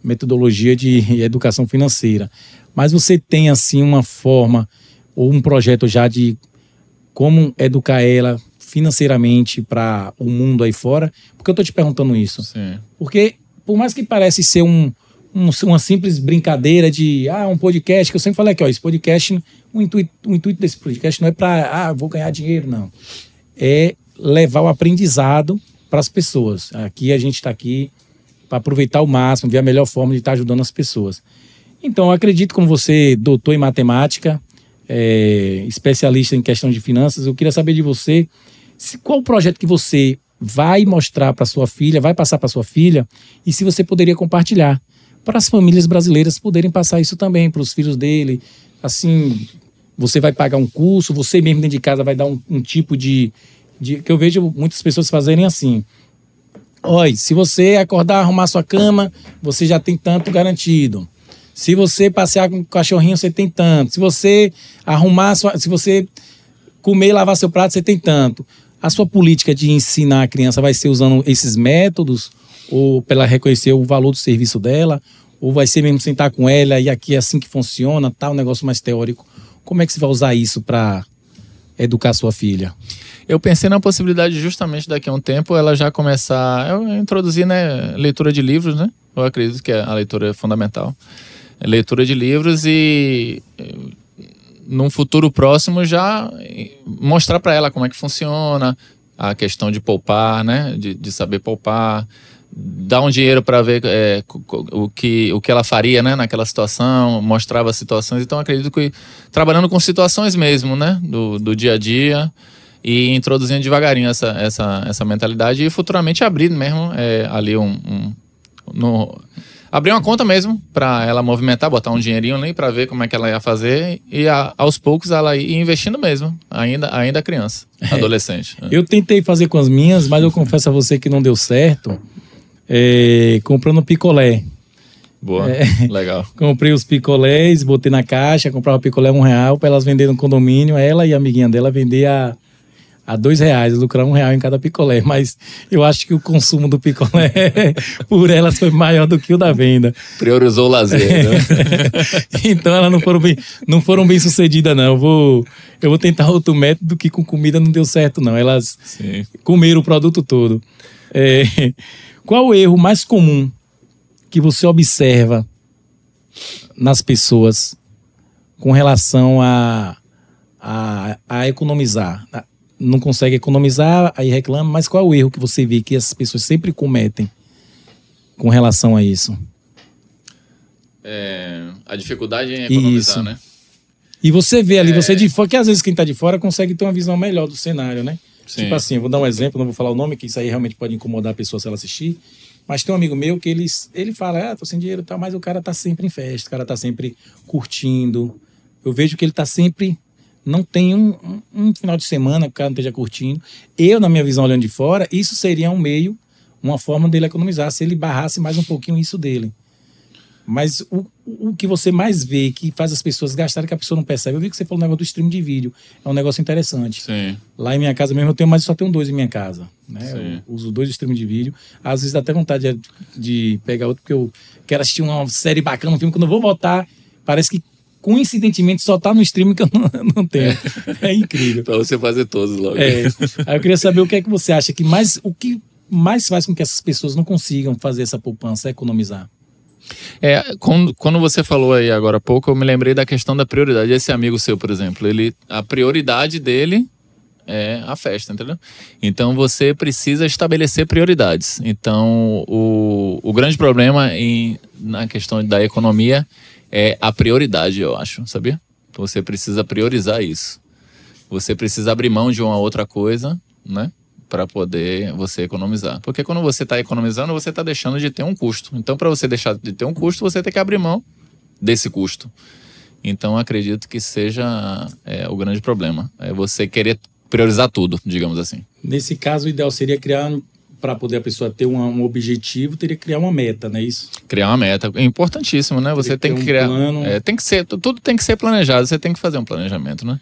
metodologia de educação financeira. Mas você tem, assim, uma forma ou um projeto já de como educar ela financeiramente para o mundo aí fora? Porque eu estou te perguntando isso. Sim. Porque, por mais que parece ser uma simples brincadeira de um podcast, que eu sempre falei aqui, ó, esse podcast, o intuito desse podcast não é para, vou ganhar dinheiro, não. É levar o aprendizado para as pessoas. Aqui a gente está aqui para aproveitar ao máximo, ver a melhor forma de estar ajudando as pessoas. Então, eu acredito, como você, doutor em matemática, especialista em questão de finanças, eu queria saber de você qual o projeto que você vai mostrar para sua filha, vai passar para sua filha, e se você poderia compartilhar para as famílias brasileiras poderem passar isso também para os filhos dele. Assim, você vai pagar um curso, você mesmo dentro de casa vai dar um tipo de que eu vejo muitas pessoas fazerem assim. Olha, se você acordar, arrumar sua cama, você já tem tanto garantido. Se você passear com o cachorrinho, você tem tanto. Se você se você comer e lavar seu prato, você tem tanto. A sua política de ensinar a criança vai ser usando esses métodos, ou para ela reconhecer o valor do serviço dela, ou vai ser mesmo sentar com ela e aqui é assim que funciona, tá, um negócio mais teórico. Como é que você vai usar isso para educar sua filha? Eu pensei na possibilidade justamente daqui a um tempo ela já começar, eu introduzir, né, leitura de livros, né? Eu acredito que a leitura é fundamental. Leitura de livros e num futuro próximo já mostrar para ela como é que funciona a questão de poupar, né? De saber poupar, dar um dinheiro para ver o que ela faria, né? Naquela situação, mostrava as situações. Então acredito que trabalhando com situações mesmo, né? Do dia a dia e introduzindo devagarinho essa mentalidade e futuramente abrir mesmo ali abrir uma conta mesmo para ela movimentar, botar um dinheirinho ali para ver como é que ela ia fazer e aos poucos ela ir investindo mesmo, ainda criança, adolescente. Eu tentei fazer com as minhas, mas eu confesso a você que não deu certo, comprando picolé. Boa, legal. Comprei os picolés, botei na caixa, comprava picolé R$1 para elas venderem no condomínio, ela e a amiguinha dela vender a R$2, lucrar R$1 em cada picolé, mas eu acho que o consumo do picolé por elas foi maior do que o da venda. Priorizou o lazer, né? Então elas não foram bem sucedidas, não. Eu vou tentar outro método que com comida não deu certo, não. Elas comeram o produto todo. Qual o erro mais comum que você observa nas pessoas com relação a economizar? Não consegue economizar, aí reclama, mas qual é o erro que você vê que essas pessoas sempre cometem com relação a isso? A dificuldade em economizar, isso, né? E você vê ali, você de fora, que às vezes quem tá de fora consegue ter uma visão melhor do cenário, né? Sim. Tipo assim, eu vou dar um exemplo, não vou falar o nome, que isso aí realmente pode incomodar a pessoa se ela assistir, mas tem um amigo meu que ele fala, tô sem dinheiro e tal, mas o cara tá sempre em festa, o cara tá sempre curtindo. Eu vejo que ele tá sempre... Não tem um final de semana que o cara não esteja curtindo. Eu, na minha visão, olhando de fora, isso seria uma forma dele economizar, se ele barrasse mais um pouquinho isso dele. Mas o que você mais vê, que faz as pessoas gastarem, que a pessoa não percebe, eu vi que você falou o negócio do stream de vídeo, é um negócio interessante. Sim. Lá em minha casa mesmo eu tenho, mas só tenho 2 em minha casa, né? Eu uso 2 streams de vídeo. Às vezes dá até vontade de pegar outro, porque eu quero assistir uma série bacana, um filme, quando eu vou botar, parece que coincidentemente só tá no streaming que eu não tenho. É incrível. Pra você fazer todos logo. Aí eu queria saber o que é que você acha que o que mais faz com que essas pessoas não consigam fazer essa poupança, economizar? Quando você falou aí agora há pouco, eu me lembrei da questão da prioridade. Esse amigo seu, por exemplo, a prioridade dele é a festa, entendeu? Então você precisa estabelecer prioridades. Então o grande problema na questão da economia é a prioridade, eu acho, sabia? Você precisa priorizar isso. Você precisa abrir mão de uma outra coisa, né? Para poder você economizar. Porque quando você está economizando, você está deixando de ter um custo. Então, para você deixar de ter um custo, você tem que abrir mão desse custo. Então, acredito que seja o grande problema. É você querer priorizar tudo, digamos assim. Nesse caso, o ideal seria criar para poder a pessoa ter um objetivo, teria que criar uma meta, não é isso? Criar uma meta. É importantíssimo, né? Você tem que criar. Tem que ser, tudo tem que ser planejado, você tem que fazer um planejamento, né?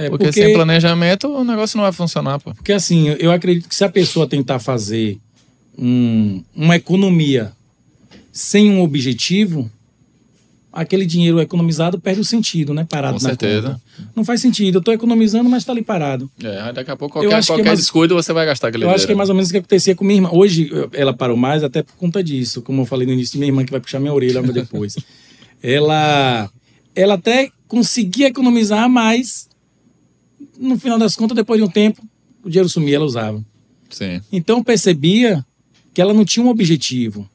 Porque sem planejamento o negócio não vai funcionar, pô. Porque assim, eu acredito que se a pessoa tentar fazer uma economia sem um objetivo, aquele dinheiro economizado perde o sentido, né? Parado com na certeza. conta. Não faz sentido. Eu estou economizando, mas está ali parado. Daqui a pouco qualquer descuido você vai gastar aquele dinheiro. Eu acho que é mais ou menos o que acontecia com minha irmã. Hoje ela parou mais até por conta disso. Como eu falei no início, minha irmã que vai puxar minha orelha depois. ela até conseguia economizar, mas no final das contas, depois de um tempo, o dinheiro sumia, ela usava. Sim. Então eu percebia que ela não tinha um objetivo,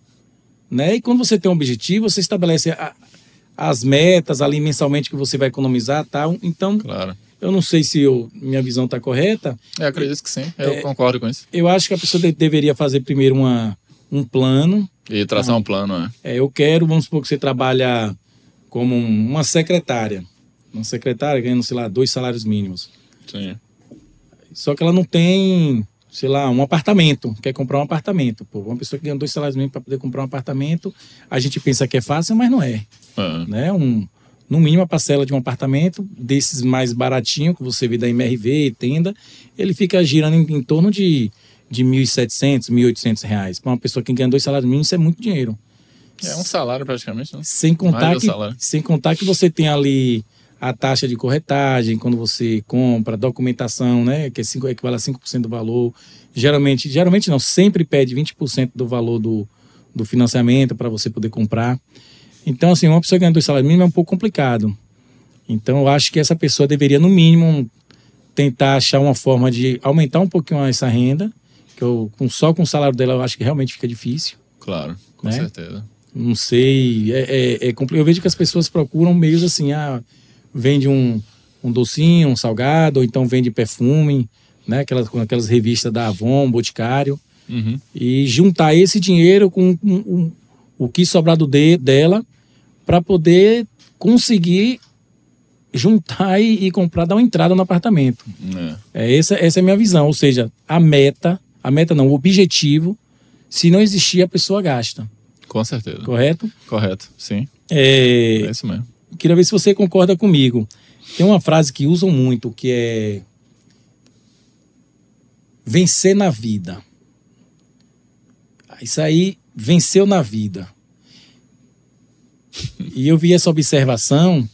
né? E quando você tem um objetivo, você estabelece as metas ali mensalmente que você vai economizar, tal. Então, claro. Eu não sei se minha visão está correta. Eu acredito que sim, eu concordo com isso. Eu acho que a pessoa deveria fazer primeiro um plano. E traçar um plano, né? Eu quero, vamos supor que você trabalha como uma secretária. Uma secretária ganhando, sei lá, 2 salários mínimos. Sim. Só que ela não tem, sei lá, um apartamento. Quer comprar um apartamento. Pô, uma pessoa que ganha 2 salários mínimos para poder comprar um apartamento, a gente pensa que é fácil, mas não é. Né? No mínimo, a parcela de um apartamento, desses mais baratinho, que você vê da MRV, tenda, ele fica girando em torno de R$ 1.700, R$ 1.800. Para uma pessoa que ganha 2 salários mínimos, isso é muito dinheiro. É um salário praticamente, né? Sem contar que você tem ali a taxa de corretagem, quando você compra, documentação, né? Que equivale a 5% do valor. Geralmente não, sempre pede 20% do valor do financiamento para você poder comprar. Então, assim, uma pessoa ganhando 2 salários mínimos é um pouco complicado. Então, eu acho que essa pessoa deveria, no mínimo, tentar achar uma forma de aumentar um pouquinho essa renda, que só com o salário dela eu acho que realmente fica difícil. Claro, com certeza. Não sei, eu vejo que as pessoas procuram meios assim, vende um docinho, um salgado, ou então vende perfume, né? Aquelas revistas da Avon, Boticário, e juntar esse dinheiro com o que sobrar dela, para poder conseguir juntar e comprar, dar uma entrada no apartamento. Essa é a minha visão. Ou seja, o objetivo, se não existir, a pessoa gasta. Com certeza. Correto? Correto, sim. É isso mesmo. Queria ver se você concorda comigo. Tem uma frase que usam muito, que é vencer na vida. Isso aí, venceu na vida. E eu vi essa observação,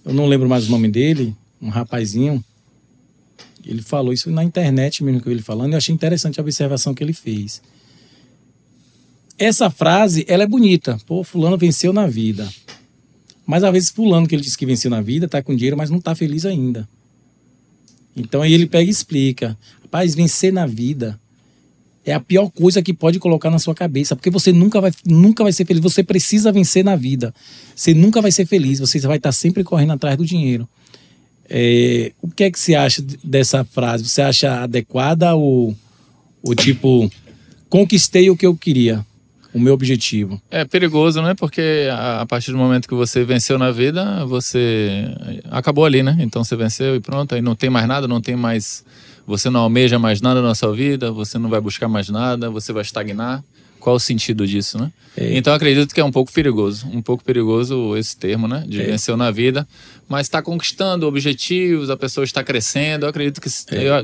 eu não lembro mais o nome dele, um rapazinho, ele falou isso na internet mesmo que eu vi ele falando, e eu achei interessante a observação que ele fez. Essa frase, ela é bonita. Pô, fulano venceu na vida. Mas às vezes fulano que ele disse que venceu na vida, tá com dinheiro, mas não tá feliz ainda. Então aí ele pega e explica. Rapaz, vencer na vida é a pior coisa que pode colocar na sua cabeça, porque você nunca vai ser feliz. Você precisa vencer na vida. Você nunca vai ser feliz, você vai estar sempre correndo atrás do dinheiro. O que é que você acha dessa frase? Você acha adequada ou tipo, conquistei o que eu queria, o meu objetivo? É perigoso, né? Porque a partir do momento que você venceu na vida, você acabou ali, né? Então você venceu e pronto, aí não tem mais nada, não tem mais... Você não almeja mais nada na sua vida, você não vai buscar mais nada, você vai estagnar. Qual o sentido disso, né? Então eu acredito que é um pouco perigoso esse termo, né? De venceu na vida, mas está conquistando objetivos, a pessoa está crescendo. Eu acredito que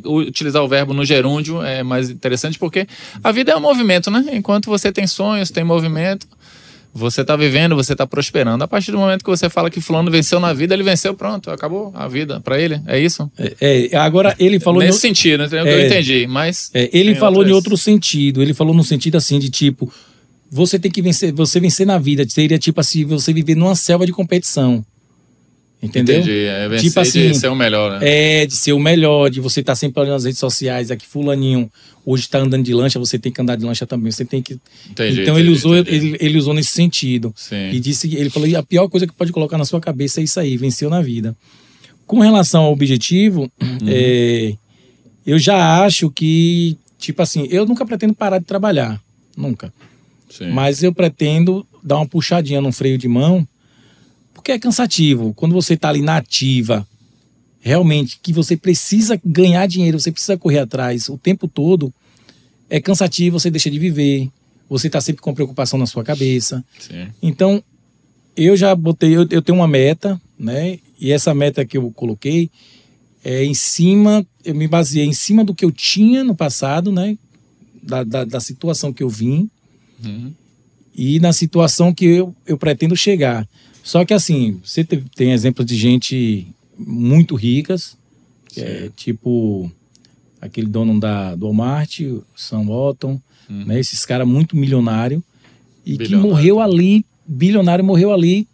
utilizar o verbo no gerúndio é mais interessante, porque a vida é um movimento, né? Enquanto você tem sonhos, tem movimento, você está vivendo, você está prosperando. A partir do momento que você fala que fulano venceu na vida, ele venceu, pronto, acabou a vida para ele, é isso? Agora ele falou... Nesse sentido, né? Eu entendi, mas... ele falou em outro sentido, ele falou no sentido assim de tipo, você tem que vencer, você vencer na vida, seria tipo assim, você viver numa selva de competição. Entendeu? Entendi, vencer tipo assim, de ser o melhor, né? De ser o melhor, de você estar sempre olhando nas redes sociais, aqui fulaninho hoje está andando de lancha, você tem que andar de lancha também, você tem que... Então ele usou nesse sentido. Sim. E ele falou, a pior coisa que pode colocar na sua cabeça é isso aí, venceu na vida. Com relação ao objetivo, eu já acho que, tipo assim, eu nunca pretendo parar de trabalhar, nunca. Sim. Mas eu pretendo dar uma puxadinha no freio de mão, porque é cansativo. Quando você está ali na ativa, realmente, que você precisa ganhar dinheiro, você precisa correr atrás o tempo todo, é cansativo, você deixa de viver, você tá sempre com preocupação na sua cabeça. Sim. Então, eu já botei, eu tenho uma meta, né? E essa meta que eu coloquei é em cima, eu me baseei em cima do que eu tinha no passado, né? Da situação que eu vim e na situação que eu pretendo chegar. Só que assim, você tem exemplos de gente muito ricas, tipo aquele dono do Walmart, o Sam Walton, né? Esses caras muito milionários e que morreu ali, bilionário, morreu ali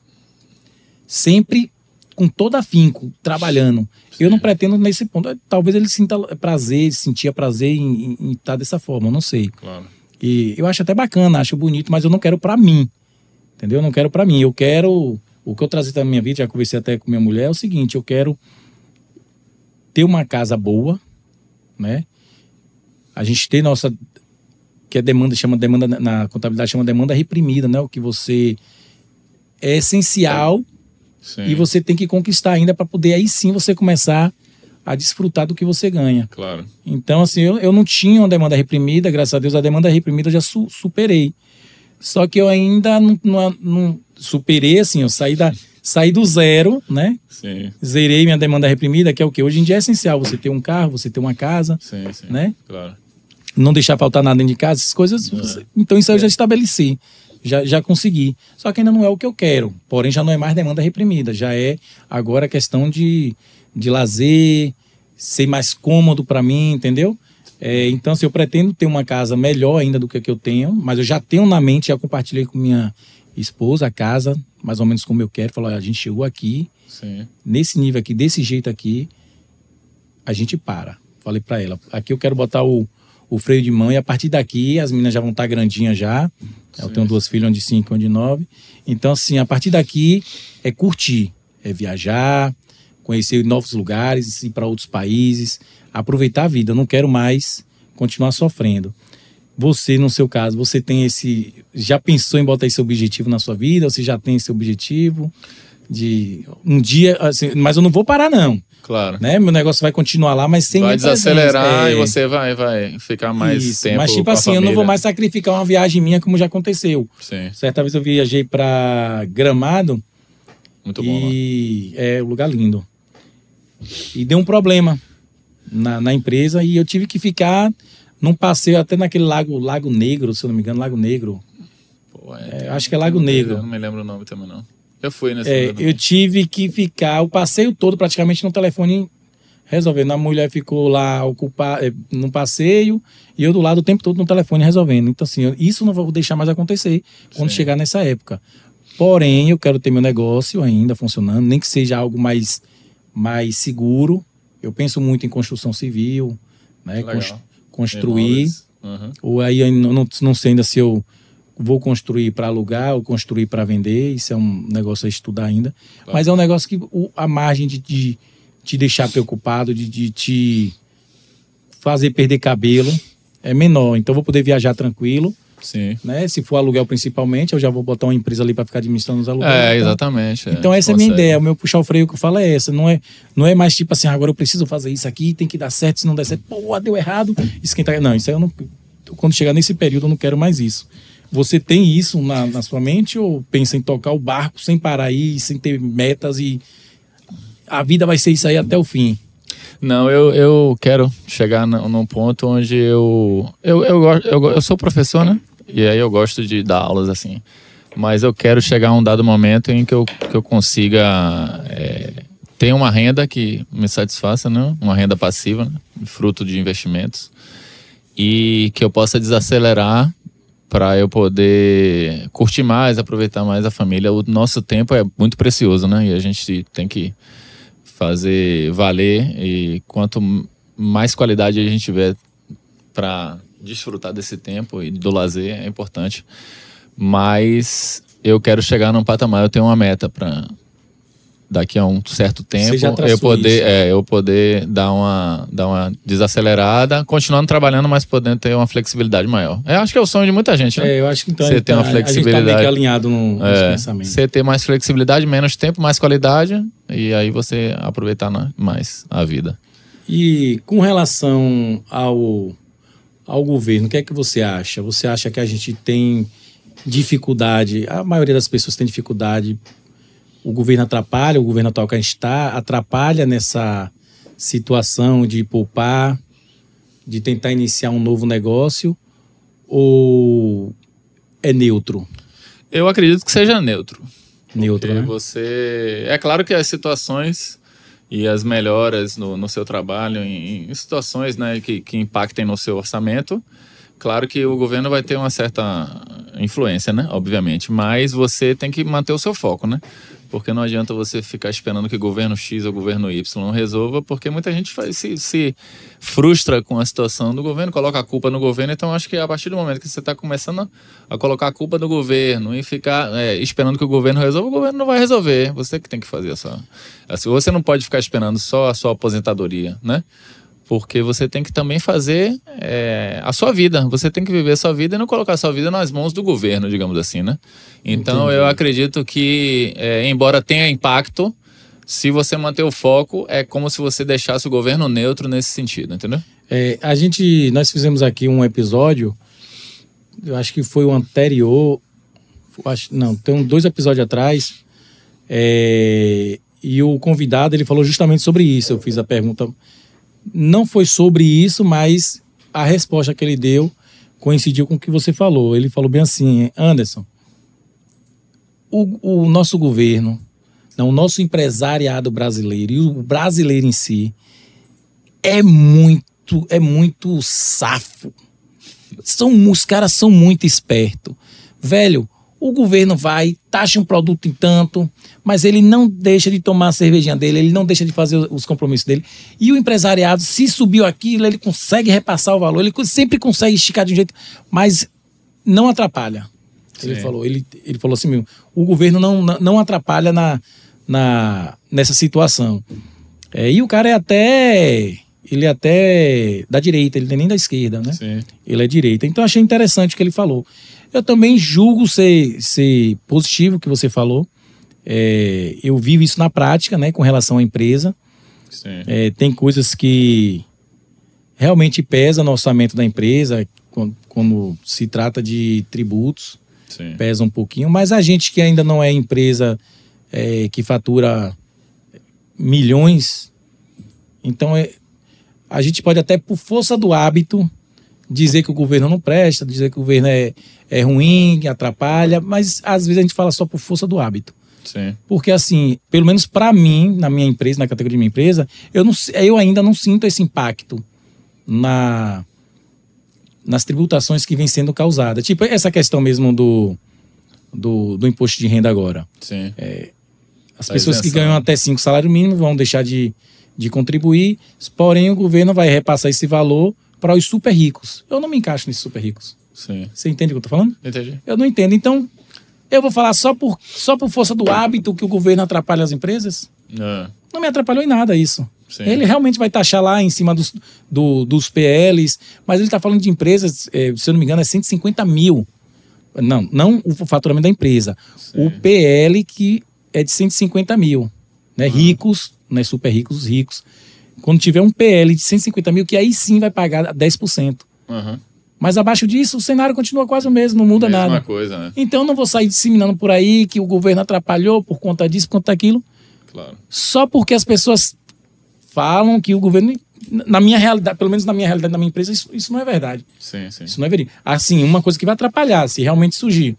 sempre com todo afinco, trabalhando. Sim. Eu não pretendo nesse ponto. Talvez ele sentia prazer em estar dessa forma, eu não sei. Claro. E eu acho até bacana, acho bonito, mas eu não quero pra mim. Entendeu? Eu não quero pra mim. Eu quero... O que eu trazi da minha vida, já conversei até com minha mulher, é o seguinte, eu quero ter uma casa boa, né? A gente tem nossa... Que a demanda, na contabilidade chama demanda reprimida, né? O que você... É essencial... Sim. E você tem que conquistar ainda para poder aí sim você começar a desfrutar do que você ganha. Claro. Então, assim, eu não tinha uma demanda reprimida, graças a Deus a demanda reprimida eu já superei. Só que eu ainda não superei, assim, eu saí do zero, né? Sim. Zerei minha demanda reprimida, que é o quê? Hoje em dia é essencial você ter um carro, você ter uma casa, sim, né? Claro. Não deixar faltar nada dentro de casa, essas coisas. Então isso aí eu já estabeleci. Já consegui. Só que ainda não é o que eu quero. Porém, já não é mais demanda reprimida. Já é agora questão de lazer, ser mais cômodo para mim, entendeu? Então, assim, eu pretendo ter uma casa melhor ainda do que a que eu tenho, mas eu já tenho na mente, já compartilhei com minha esposa a casa, mais ou menos como eu quero. Falou, a gente chegou aqui, sim, nesse nível aqui, desse jeito aqui, a gente para. Falei para ela, aqui eu quero botar o freio de mão e a partir daqui as meninas já vão estar grandinhas já. Eu tenho 2 filhas, uma de 5 e uma de 9. Então, assim, a partir daqui é curtir, é viajar, conhecer novos lugares, ir para outros países, aproveitar a vida. Eu não quero mais continuar sofrendo. Você, no seu caso, você tem esse... Já pensou em botar esse objetivo na sua vida? Você já tem esse objetivo de um dia... Assim, mas eu não vou parar, não. Claro. Né? Meu negócio vai continuar lá, mas sem... Vai desacelerar e você vai ficar mais isso, tempo mas tipo assim, eu não vou mais sacrificar uma viagem minha como já aconteceu. Sim. Certa vez eu viajei para Gramado. Muito bom lá. É um lugar lindo. E deu um problema na empresa e eu tive que ficar num passeio até naquele Lago Negro, se eu não me engano, Lago Negro. Pô, acho que é Lago Negro. Eu não me lembro o nome também, não. Eu fui nesse eu tive que ficar o passeio todo praticamente no telefone resolvendo. A mulher ficou lá ocupada no passeio e eu do lado o tempo todo no telefone resolvendo. Então, assim, isso não vou deixar mais acontecer quando chegar nessa época. Porém, eu quero ter meu negócio ainda funcionando, nem que seja algo mais seguro. Eu penso muito em construção civil, né? Construir. Ou aí eu não sei ainda se eu vou construir para alugar ou construir para vender. Isso é um negócio a estudar ainda. Claro. Mas é um negócio que a margem de te deixar preocupado, de te fazer perder cabelo é menor. Então eu vou poder viajar tranquilo. Sim. Né? Se for aluguel principalmente, eu já vou botar uma empresa ali para ficar administrando os aluguéis. Exatamente. Então essa é a minha ideia. O meu puxar o freio que eu falo é essa. Não é mais tipo assim, agora eu preciso fazer isso aqui, tem que dar certo, se não der certo, pô, deu errado, esquentar. Não, isso aí eu não... Quando chegar nesse período eu não quero mais isso. Você tem isso na sua mente ou pensa em tocar o barco sem parar aí, sem ter metas e a vida vai ser isso aí até o fim? Não, eu quero chegar num ponto onde eu sou professor, né? E aí eu gosto de dar aulas assim. Mas eu quero chegar a um dado momento em que eu consiga ter uma renda que me satisfaça, né? Uma renda passiva, né? Fruto de investimentos. E que eu possa desacelerar para eu poder curtir mais, aproveitar mais a família. O nosso tempo é muito precioso, né? E a gente tem que fazer valer, e quanto mais qualidade a gente tiver para desfrutar desse tempo e do lazer, é importante. Mas eu quero chegar num patamar, eu tenho uma meta para daqui a um certo tempo eu poder dar uma desacelerada, continuando trabalhando, mas podendo ter uma flexibilidade maior. Eu acho que é o sonho de muita gente, né? Eu acho que então você ter uma flexibilidade. A gente tá meio que alinhado no pensamento. Você ter mais flexibilidade, menos tempo, mais qualidade, e aí você aproveitar mais a vida. E com relação ao governo, o que é que você acha? Você acha que a gente tem dificuldade, a maioria das pessoas tem dificuldade, o governo atrapalha, o governo atual que a gente está, atrapalha nessa situação de poupar, de tentar iniciar um novo negócio, ou é neutro? Eu acredito que seja neutro. Neutro, né? É claro que as situações e as melhoras no seu trabalho, em situações, né, que impactem no seu orçamento, claro que o governo vai ter uma certa influência, né, obviamente, mas você tem que manter o seu foco, né? Porque não adianta você ficar esperando que o governo X ou o governo Y resolva, porque muita gente se frustra com a situação do governo, coloca a culpa no governo. Então, acho que a partir do momento que você está começando a colocar a culpa no governo e ficar esperando que o governo resolva, o governo não vai resolver. Você que tem que fazer essa... Você não pode ficar esperando só a sua aposentadoria, né? Porque você tem que também fazer a sua vida. Você tem que viver a sua vida e não colocar a sua vida nas mãos do governo, digamos assim, né? Então, entendi. Eu acredito que, embora tenha impacto, se você manter o foco, é como se você deixasse o governo neutro nesse sentido, entendeu? Nós fizemos aqui um episódio, eu acho que foi o anterior, tem 2 episódios atrás, e o convidado, ele falou justamente sobre isso. Eu fiz a pergunta... Não foi sobre isso, mas a resposta que ele deu coincidiu com o que você falou. Ele falou bem assim: Anderson, o nosso governo, o nosso empresariado brasileiro e o brasileiro em si é muito safo. Os caras são muito espertos. Velho, o governo vai, taxa um produto em tanto, mas ele não deixa de tomar a cervejinha dele, ele não deixa de fazer os compromissos dele. E o empresariado, se subiu aquilo, ele consegue repassar o valor, ele sempre consegue esticar de um jeito, mas não atrapalha. Ele falou assim mesmo, o governo não atrapalha nessa situação. E o cara ele é até da direita, ele não é nem da esquerda, né? Sim. Ele é direita. Então, achei interessante o que ele falou. Eu também julgo ser positivo o que você falou. Eu vivo isso na prática, né, com relação à empresa. Sim. Tem coisas que realmente pesam no orçamento da empresa, quando se trata de tributos. Sim. Pesa um pouquinho, mas a gente que ainda não é empresa que fatura milhões, então a gente pode até, por força do hábito, dizer que o governo não presta, dizer que o governo é ruim, que atrapalha, mas às vezes a gente fala só por força do hábito. Sim. Porque assim, pelo menos para mim, na minha empresa, na categoria de minha empresa, eu ainda não sinto esse impacto nas tributações que vem sendo causadas. Tipo, essa questão mesmo do imposto de renda agora. Sim. As pessoas que ganham até 5 salários mínimos vão deixar de contribuir, porém o governo vai repassar esse valor para os super ricos. Eu não me encaixo nesses super ricos. Sim. Você entende o que eu tô falando? Entendi. Eu não entendo. Então, eu vou falar só por força do hábito que o governo atrapalha as empresas? Não me atrapalhou em nada isso. Sim. Ele realmente vai taxar lá em cima dos PLs, mas ele está falando de empresas, se eu não me engano, é 150 mil. Não o faturamento da empresa. Sim. O PL que é de 150 mil. Né? Ricos, não é super ricos, os ricos. Quando tiver um PL de 150 mil, que aí sim vai pagar 10%. Uhum. Mas abaixo disso, o cenário continua quase o mesmo, não muda nada. Mesma coisa, né? Então eu não vou sair disseminando por aí que o governo atrapalhou por conta disso, por conta daquilo. Claro. Só porque as pessoas falam que o governo... Na minha realidade, pelo menos na minha realidade, na minha empresa, isso não é verdade. Sim, sim. Isso não é verdade. Assim, uma coisa que vai atrapalhar, se realmente surgir.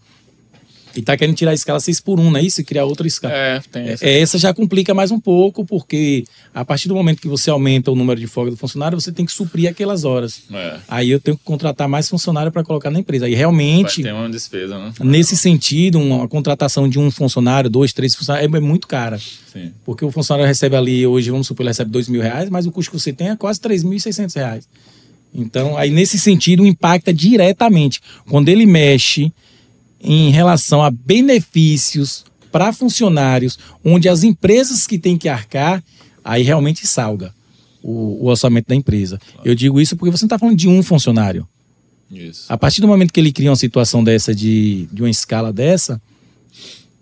E tá querendo tirar a escala 6x1, não é isso? E criar outra escala. Tem essa. Essa já complica mais um pouco, porque a partir do momento que você aumenta o número de folga do funcionário, você tem que suprir aquelas horas. Aí eu tenho que contratar mais funcionário para colocar na empresa. Aí realmente... Vai ter uma despesa, né? Nesse sentido, uma contratação de um funcionário, 2, 3 funcionários, é muito cara. Sim. Porque o funcionário recebe ali, hoje, vamos supor, ele recebe R$2.000, mas o custo que você tem é quase R$3.600. Então, aí nesse sentido, impacta diretamente. Quando ele mexe em relação a benefícios para funcionários, onde as empresas que têm que arcar, aí realmente salga o orçamento da empresa. Claro. Eu digo isso porque você não está falando de um funcionário. Isso. A partir do momento que ele cria uma situação dessa, de uma escala dessa,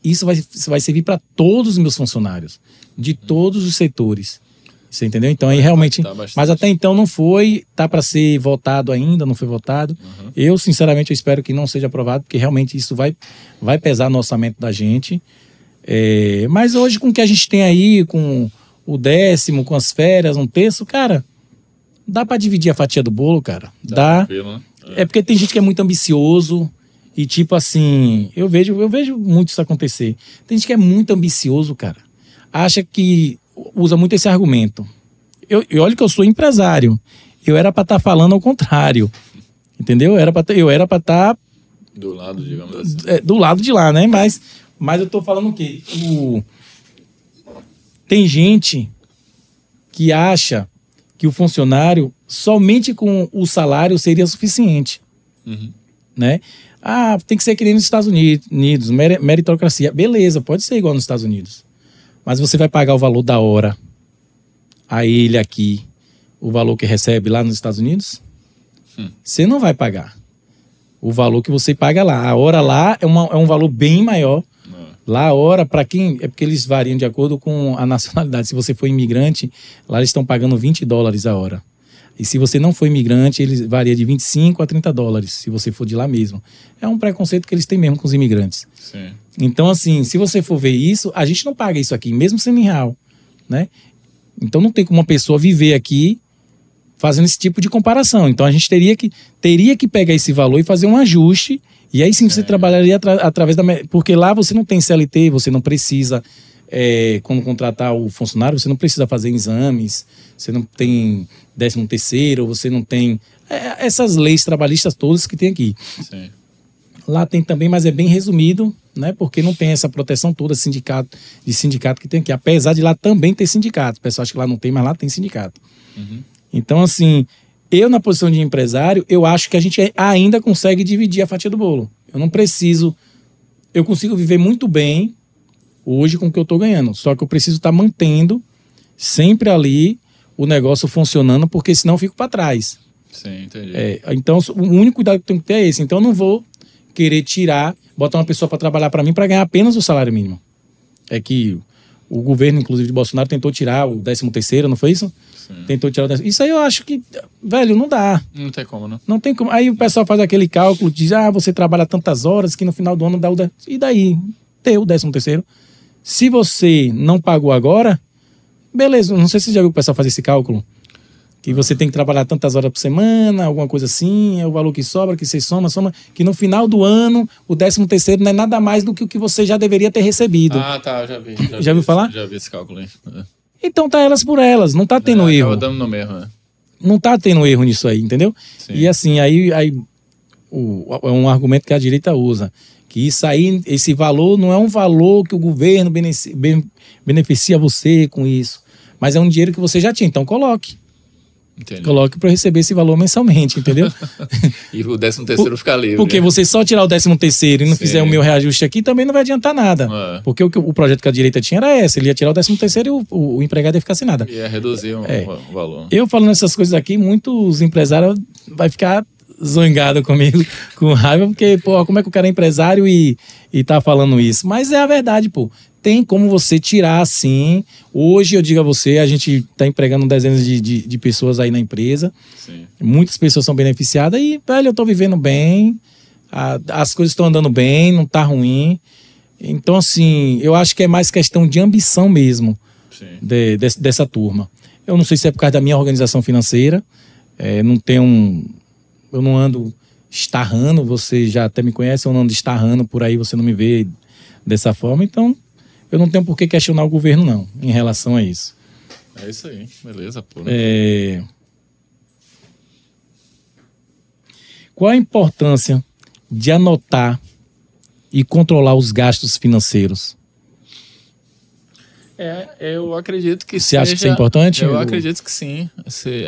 isso vai servir para todos os meus funcionários, de todos os setores. Você entendeu? Então aí realmente... bastante. Mas até então não foi, tá para ser votado ainda, não foi votado. Eu, sinceramente, eu espero que não seja aprovado, porque realmente isso vai pesar no orçamento da gente. Mas hoje, com o que a gente tem aí, com o 10º, com as férias, 1/3, cara, dá para dividir a fatia do bolo, cara. Dá. Tranquilo, né? É porque tem gente que é muito ambicioso e tipo assim, eu vejo muito isso acontecer. Tem gente que é muito ambicioso, cara. Acha que usa muito esse argumento. E olha que eu sou empresário. Eu era para estar falando ao contrário. Entendeu? Eu era para estar do lado, digamos assim. do lado de lá, né? Mas eu tô falando o quê? Tem gente que acha que o funcionário somente com o salário seria suficiente, né? Ah, tem que ser que nem nos Estados Unidos, meritocracia. Beleza, pode ser igual nos Estados Unidos. Mas você vai pagar o valor da hora a ele aqui, o valor que recebe lá nos Estados Unidos? Você não vai pagar o valor que você paga lá. A hora lá é um valor bem maior. Lá a hora, para quem... É porque eles variam de acordo com a nacionalidade. Se você for imigrante, lá eles estão pagando $20 a hora. E se você não for imigrante, eles varia de $25 a $30, se você for de lá mesmo. É um preconceito que eles têm mesmo com os imigrantes. Sim. Então, assim, se você for ver isso, a gente não paga isso aqui, mesmo sendo em real, né? Então não tem como uma pessoa viver aqui fazendo esse tipo de comparação. Então a gente teria que pegar esse valor e fazer um ajuste. E aí sim você trabalharia através da... Porque lá você não tem CLT, você não precisa, quando contratar o funcionário, você não precisa fazer exames, você não tem 13º, você não tem... essas leis trabalhistas todas que tem aqui. Sim. Lá tem também, mas é bem resumido, né? Porque não tem essa proteção toda de sindicato que tem aqui. Apesar de lá também ter sindicato. O pessoal acha que lá não tem, mas lá tem sindicato. Então, assim... Eu, na posição de empresário, eu acho que a gente ainda consegue dividir a fatia do bolo. Eu não preciso... Eu consigo viver muito bem hoje com o que eu estou ganhando. Só que eu preciso estar mantendo sempre ali o negócio funcionando, porque senão eu fico para trás. Sim, entendi. Então, o único cuidado que eu tenho que ter é esse. Então, eu não vou querer botar uma pessoa para trabalhar para mim para ganhar apenas o salário mínimo. É que o governo, inclusive, de Bolsonaro tentou tirar o 13º, não foi isso? Sim. Tentou tirar o 13º. Isso aí eu acho que, velho, não dá. Não tem como, né? Não tem como. Aí o pessoal faz aquele cálculo, diz, você trabalha tantas horas que no final do ano dá o... E daí? Ter o 13º. Se você não pagou agora, beleza. Não sei se você já viu o pessoal fazer esse cálculo. Que você tem que trabalhar tantas horas por semana, alguma coisa assim, é o valor que sobra, que você soma, que no final do ano, o 13º não é nada mais do que o que você já deveria ter recebido. Ah, tá, eu já vi. Já viu falar? Já vi esse cálculo aí. Então tá elas por elas, não tá tendo erro. Acaba dando no mesmo, né? Não tá tendo erro nisso aí, entendeu? Sim. E assim, aí é um argumento que a direita usa. Que isso aí, esse valor não é um valor que o governo beneficia você com isso. Mas é um dinheiro que você já tinha, então coloque. Entendi. Coloque para receber esse valor mensalmente, entendeu? E o 13º fica livre. Porque você só tirar o 13º e não fizer o meu reajuste aqui, também não vai adiantar nada. Porque o projeto que a direita tinha era esse. Ele ia tirar o 13º e o empregado ia ficar sem nada. Ia reduzir o valor. Eu falando essas coisas aqui, muitos empresários vai ficar zangado comigo, com raiva, porque, pô, como é que o cara é empresário e tá falando isso? Mas é a verdade, pô. Tem como você tirar assim. Hoje, eu digo a você, a gente está empregando dezenas de pessoas aí na empresa. Sim. Muitas pessoas são beneficiadas e, velho, eu estou vivendo bem. As coisas estão andando bem, não tá ruim. Então, assim, eu acho que é mais questão de ambição mesmo dessa turma. Eu não sei se é por causa da minha organização financeira. Eu não ando estarrando, você já até me conhece, eu não ando estarrando por aí, você não me vê dessa forma. Então, eu não tenho por que questionar o governo, não, em relação a isso. É isso aí, beleza, pô. Qual a importância de anotar e controlar os gastos financeiros? Eu acredito que Você acha que isso é importante? Eu acredito que sim.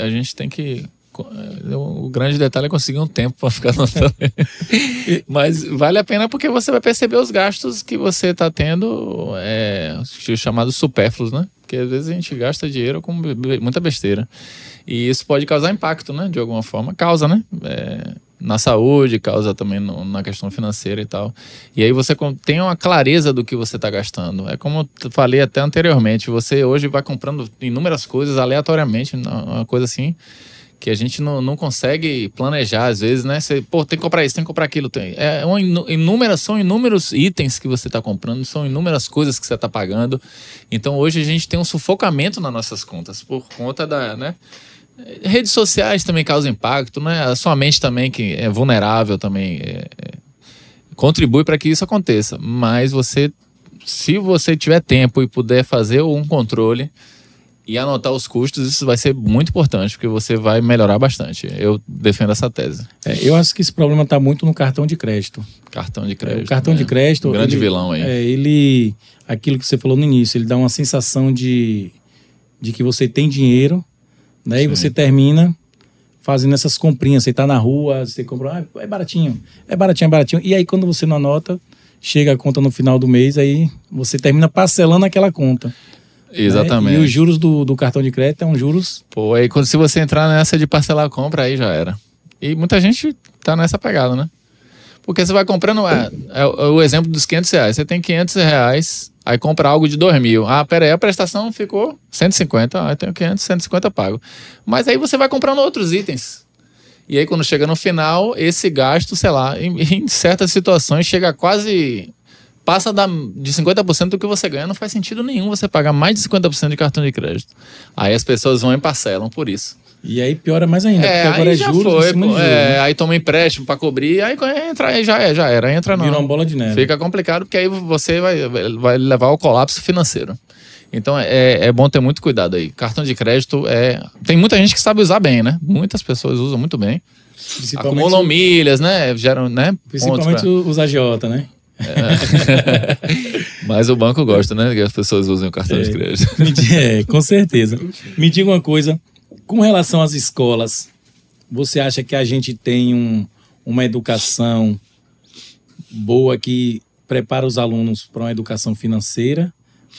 A gente tem que... O grande detalhe é conseguir um tempo para ficar anotando. Mas vale a pena porque você vai perceber os gastos que você está tendo, chamados supérfluos, né? Porque às vezes a gente gasta dinheiro com muita besteira. E isso pode causar impacto, né? De alguma forma. Causa, né? na saúde, causa também na questão financeira e tal. E aí você tem uma clareza do que você está gastando. É como eu falei até anteriormente, você hoje vai comprando inúmeras coisas aleatoriamente, uma coisa assim, que a gente não consegue planejar às vezes, né? Você, tem que comprar isso, tem que comprar aquilo. São inúmeros itens que você está comprando, são inúmeras coisas que você está pagando. Então hoje a gente tem um sufocamento nas nossas contas, por conta da, né? Redes sociais também causam impacto, né? A sua mente também, que é vulnerável, também contribui para que isso aconteça. Mas se você tiver tempo e puder fazer um controle e anotar os custos, isso vai ser muito importante, porque você vai melhorar bastante. Eu defendo essa tese. Eu acho que esse problema está muito no cartão de crédito. Cartão de crédito. O cartão de crédito... Um grande vilão aí. Aquilo que você falou no início, ele dá uma sensação de que você tem dinheiro, né? E você termina fazendo essas comprinhas. Você tá na rua, você compra, é baratinho. E aí quando você não anota, chega a conta no final do mês, aí você termina parcelando aquela conta. Exatamente. Né? E os juros do cartão de crédito é um juros... Aí se você entrar nessa de parcelar a compra, aí já era. E muita gente tá nessa pegada, né? Porque você vai comprando, o exemplo dos R$500. Você tem R$500, aí compra algo de 2.000. Pera aí, a prestação ficou 150. Eu tenho 500, 150 pago. Mas aí você vai comprando outros itens. E aí quando chega no final, esse gasto, sei lá, em certas situações chega quase... Passa de 50% do que você ganha. Não faz sentido nenhum você pagar mais de 50% de cartão de crédito. Aí as pessoas vão e parcelam por isso. E aí piora mais ainda, porque agora já juros foi, em cima de juros, né? Aí toma empréstimo pra cobrir, aí já era, entra não. Vira uma bola de neve. Fica complicado, porque aí você vai levar ao colapso financeiro. Então é bom ter muito cuidado aí. Cartão de crédito tem muita gente que sabe usar bem, né? Muitas pessoas usam muito bem. Acumulam milhas, né? Geram, né? Principalmente os agiota, né? Mas o banco gosta, né? Que as pessoas usem o cartão de crédito. Com certeza. Me diga uma coisa. Com relação às escolas, você acha que a gente tem uma educação boa que prepara os alunos para uma educação financeira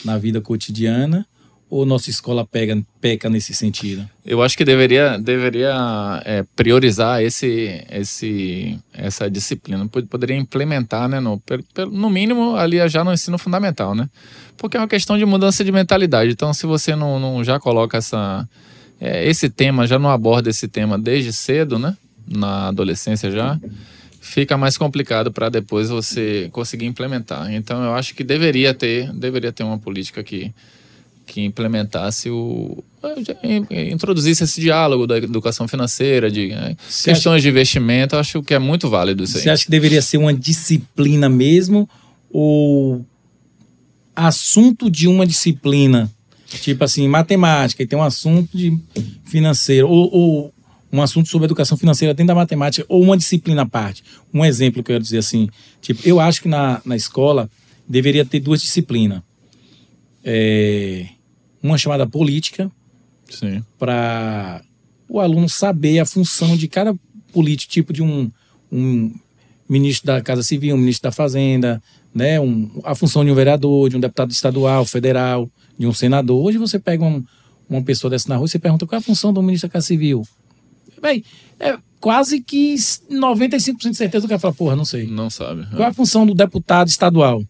na vida cotidiana? Ou nossa escola peca nesse sentido? Eu acho que deveria priorizar essa disciplina. Poderia implementar, né, no mínimo, ali já no ensino fundamental, né? Porque é uma questão de mudança de mentalidade. Então, se você não já coloca esse tema, já não aborda esse tema desde cedo, né? Na adolescência já, fica mais complicado para depois você conseguir implementar. Então, eu acho que deveria ter uma política que implementasse introduzisse esse diálogo da educação financeira, de questões de investimento. Eu acho que é muito válido isso aí. Você acha que deveria ser uma disciplina mesmo, ou assunto de uma disciplina? Tipo assim, matemática, e tem um assunto de financeiro, ou um assunto sobre educação financeira dentro da matemática, ou uma disciplina à parte. Um exemplo que eu quero dizer assim, tipo, eu acho que na escola deveria ter 2 disciplinas. Uma chamada política, para o aluno saber a função de cada político, tipo de um ministro da Casa Civil, um ministro da Fazenda, né? A função de um vereador, de um deputado estadual, federal, de um senador. Hoje você pega uma pessoa dessa na rua e você pergunta qual é a função do ministro da Casa Civil. Bem, é quase que 95% de certeza do cara fala, porra, não sei. Não sabe. Qual é a função do deputado estadual?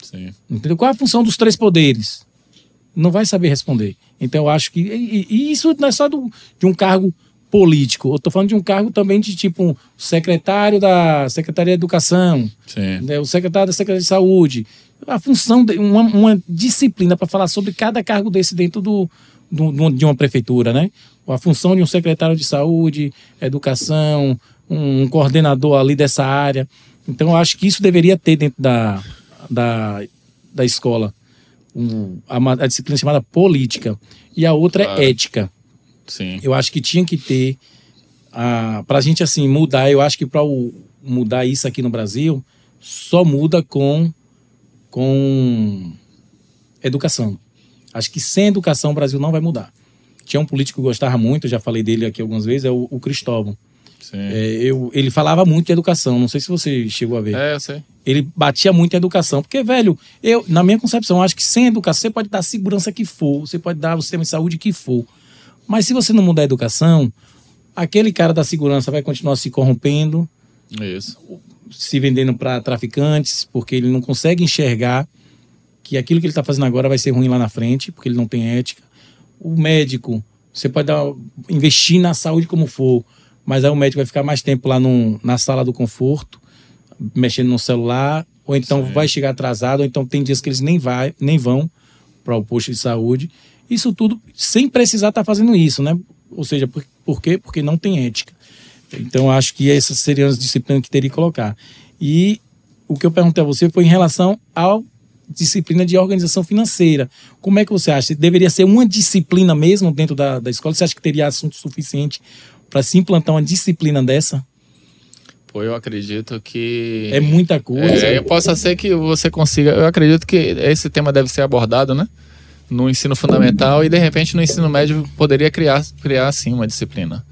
Sim. Entendeu? Qual é a função dos 3 poderes? Não vai saber responder. Então eu acho que... E isso não é só de um cargo político. Eu estou falando de um cargo também de tipo secretário da Secretaria de Educação, né, o secretário da Secretaria de Saúde. A função de uma disciplina para falar sobre cada cargo desse dentro de uma prefeitura, né? A função de um secretário de Saúde, Educação, um coordenador ali dessa área. Então eu acho que isso deveria ter dentro da escola. A disciplina chamada política. E a outra é ética. Sim. Eu acho que tinha que ter para a gente assim mudar. Eu acho que para mudar isso aqui no Brasil só muda com educação. Acho que sem educação o Brasil não vai mudar. Tinha um político que eu gostava muito, eu já falei dele aqui algumas vezes, é o Cristóvão. Ele falava muito de educação, não sei se você chegou a ver. Eu sei. Ele batia muito em educação, porque, velho, na minha concepção, acho que sem educação você pode dar a segurança que for, você pode dar o sistema de saúde que for, mas se você não mudar a educação, aquele cara da segurança vai continuar se corrompendo, Isso. se vendendo para traficantes, porque ele não consegue enxergar que aquilo que ele está fazendo agora vai ser ruim lá na frente, porque ele não tem ética. O médico, você pode investir na saúde como for, mas aí o médico vai ficar mais tempo lá na sala do conforto, mexendo no celular, ou então vai chegar atrasado, ou então tem dias que eles nem vão para o posto de saúde. Isso tudo sem precisar estar fazendo isso, né? Ou seja, por quê? Porque não tem ética. Então, acho que essas seriam as disciplinas que teria que colocar. E o que eu perguntei a você foi em relação à disciplina de organização financeira. Como é que você acha? Deveria ser uma disciplina mesmo dentro da escola? Você acha que teria assunto suficiente para se implantar uma disciplina dessa? Pô, eu acredito que... É muita coisa. Eu posso ser que você consiga... Eu acredito que esse tema deve ser abordado, né? No ensino fundamental e, de repente, no ensino médio poderia criar sim, uma disciplina.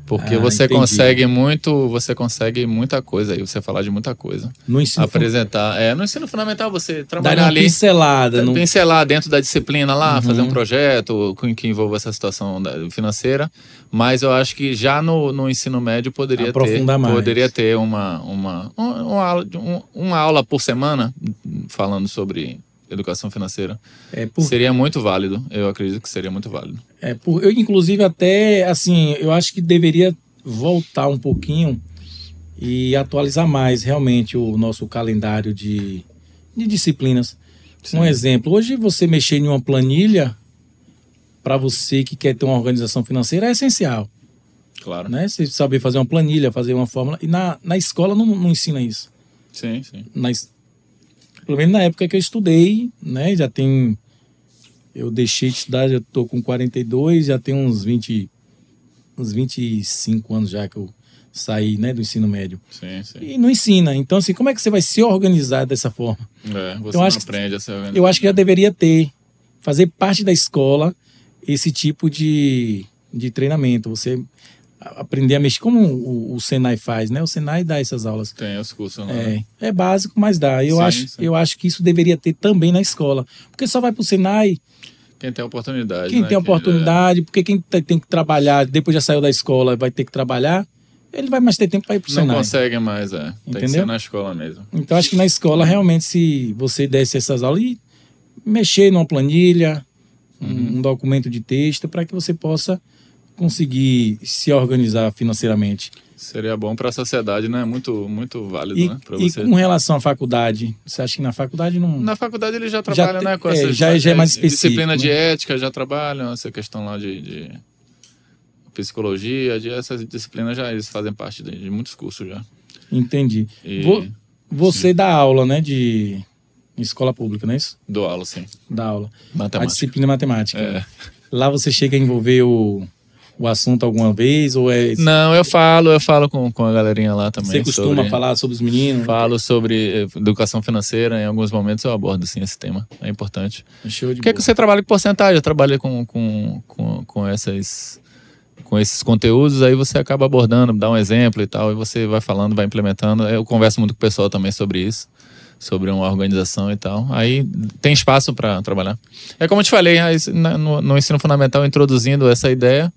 Porque você consegue muita coisa aí, você falar de muita coisa. No ensino apresentar. No ensino fundamental você trabalhar ali. Pincelada. Pincelar dentro da disciplina lá, fazer um projeto que envolva essa situação financeira. Mas eu acho que já no ensino médio poderia ter uma aula por semana falando sobre educação financeira. Seria muito válido, eu acredito que seria muito válido. Eu, inclusive, até, assim, eu acho que deveria voltar um pouquinho e atualizar mais, realmente, o nosso calendário de disciplinas. Sim. Um exemplo, hoje você mexer em uma planilha, para você que quer ter uma organização financeira, é essencial. Claro. Né? Você saber fazer uma planilha, fazer uma fórmula. E na escola não ensina isso. Sim, sim. Pelo menos na época que eu estudei, né? Eu deixei de estudar, já estou com 42, já tem uns 25 anos já que eu saí, né, do ensino médio. Sim, sim. E não ensina. Então, assim, como é que você vai se organizar dessa forma? Você não aprende a se organizar. Eu acho que já deveria fazer parte da escola esse tipo de treinamento. Você aprender a mexer, como o Senai faz, né? O Senai dá essas aulas. Tem os cursos, né? É básico, mas dá. Eu acho que isso deveria ter também na escola. Porque só vai para o Senai quem tem oportunidade. Quem tem oportunidade, porque quem tem que trabalhar, depois já saiu da escola, vai ter que trabalhar, ele vai mais ter tempo para ir para o Senai. Não consegue mais, Tem que ser na escola mesmo. Então, acho que na escola, realmente, se você desse essas aulas e mexer numa planilha, um documento de texto, para que você possa conseguir se organizar financeiramente. Seria bom para a sociedade, né? Muito, muito válido, né? E com relação à faculdade, você acha que na faculdade não... Na faculdade ele já trabalha, né? Com essa já é mais específico. Disciplina de ética, já trabalham, essa questão lá de psicologia, essas disciplinas eles fazem parte de muitos cursos já. Entendi. Você dá aula, né? De escola pública, não é isso? Dou aula, sim. Dá aula. Matemática. A disciplina matemática. Lá você chega a envolver o assunto alguma vez? Ou Não, eu falo com a galerinha lá também. Você costuma falar sobre os meninos? Falo sobre educação financeira, em alguns momentos eu abordo sim esse tema, é importante. Show de Porque você trabalha com porcentagem, trabalha com esses conteúdos, aí você acaba abordando, dá um exemplo e tal, e você vai falando, vai implementando. Eu converso muito com o pessoal também sobre isso, sobre uma organização e tal. Aí tem espaço para trabalhar. É como eu te falei, no ensino fundamental, introduzindo essa ideia,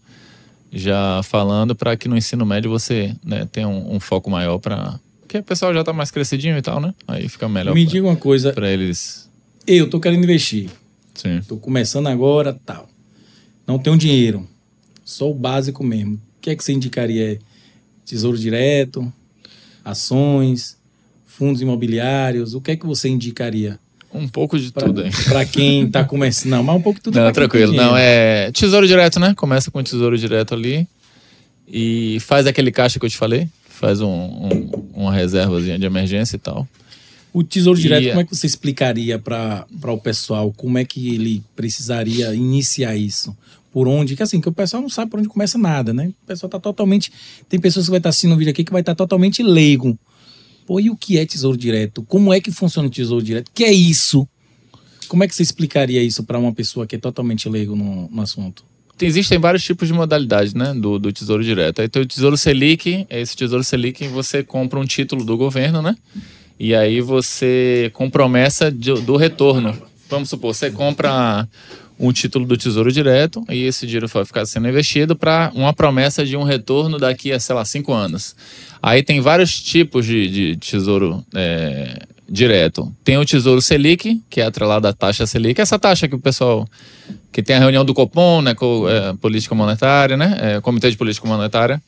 já falando para que no ensino médio você, né, tenha um foco maior porque o pessoal já está mais crescidinho e tal, né? Aí fica melhor. Me diga uma coisa. Para eles. Eu tô querendo investir. Sim. Tô começando agora, tal. Não tenho dinheiro. Só o básico mesmo. O que é que você indicaria? Tesouro direto, ações, fundos imobiliários? O que é que você indicaria? Um pouco de tudo aí. Para quem tá começando. Não, mas um pouco de tudo. Não, tranquilo. Não, é tesouro direto, né? Começa com tesouro direto ali e faz aquele caixa que eu te falei. Faz uma reservazinha de emergência e tal. O tesouro direto, como é que você explicaria para o pessoal? Como é que ele precisaria iniciar isso? Por onde? Que assim, que o pessoal não sabe por onde começa nada, né? O pessoal tá totalmente... Tem pessoas que vai estar assistindo o vídeo aqui que vai estar totalmente leigo. Pô, e o que é tesouro direto? Como é que funciona o tesouro direto? O que é isso? Como é que você explicaria isso para uma pessoa que é totalmente leigo no assunto? Existem vários tipos de modalidades, né, do tesouro direto. Aí tem o tesouro Selic, esse tesouro Selic você compra um título do governo, né? E aí você com promessa do retorno. Vamos supor, você compra um título do Tesouro Direto e esse dinheiro vai ficar sendo investido para uma promessa de um retorno daqui a, sei lá, 5 anos. Aí tem vários tipos de tesouro direto. Tem o Tesouro Selic, que é atrelado à taxa Selic. Essa taxa que o pessoal... que tem a reunião do Copom, né, política monetária, né, Comitê de Política Monetária,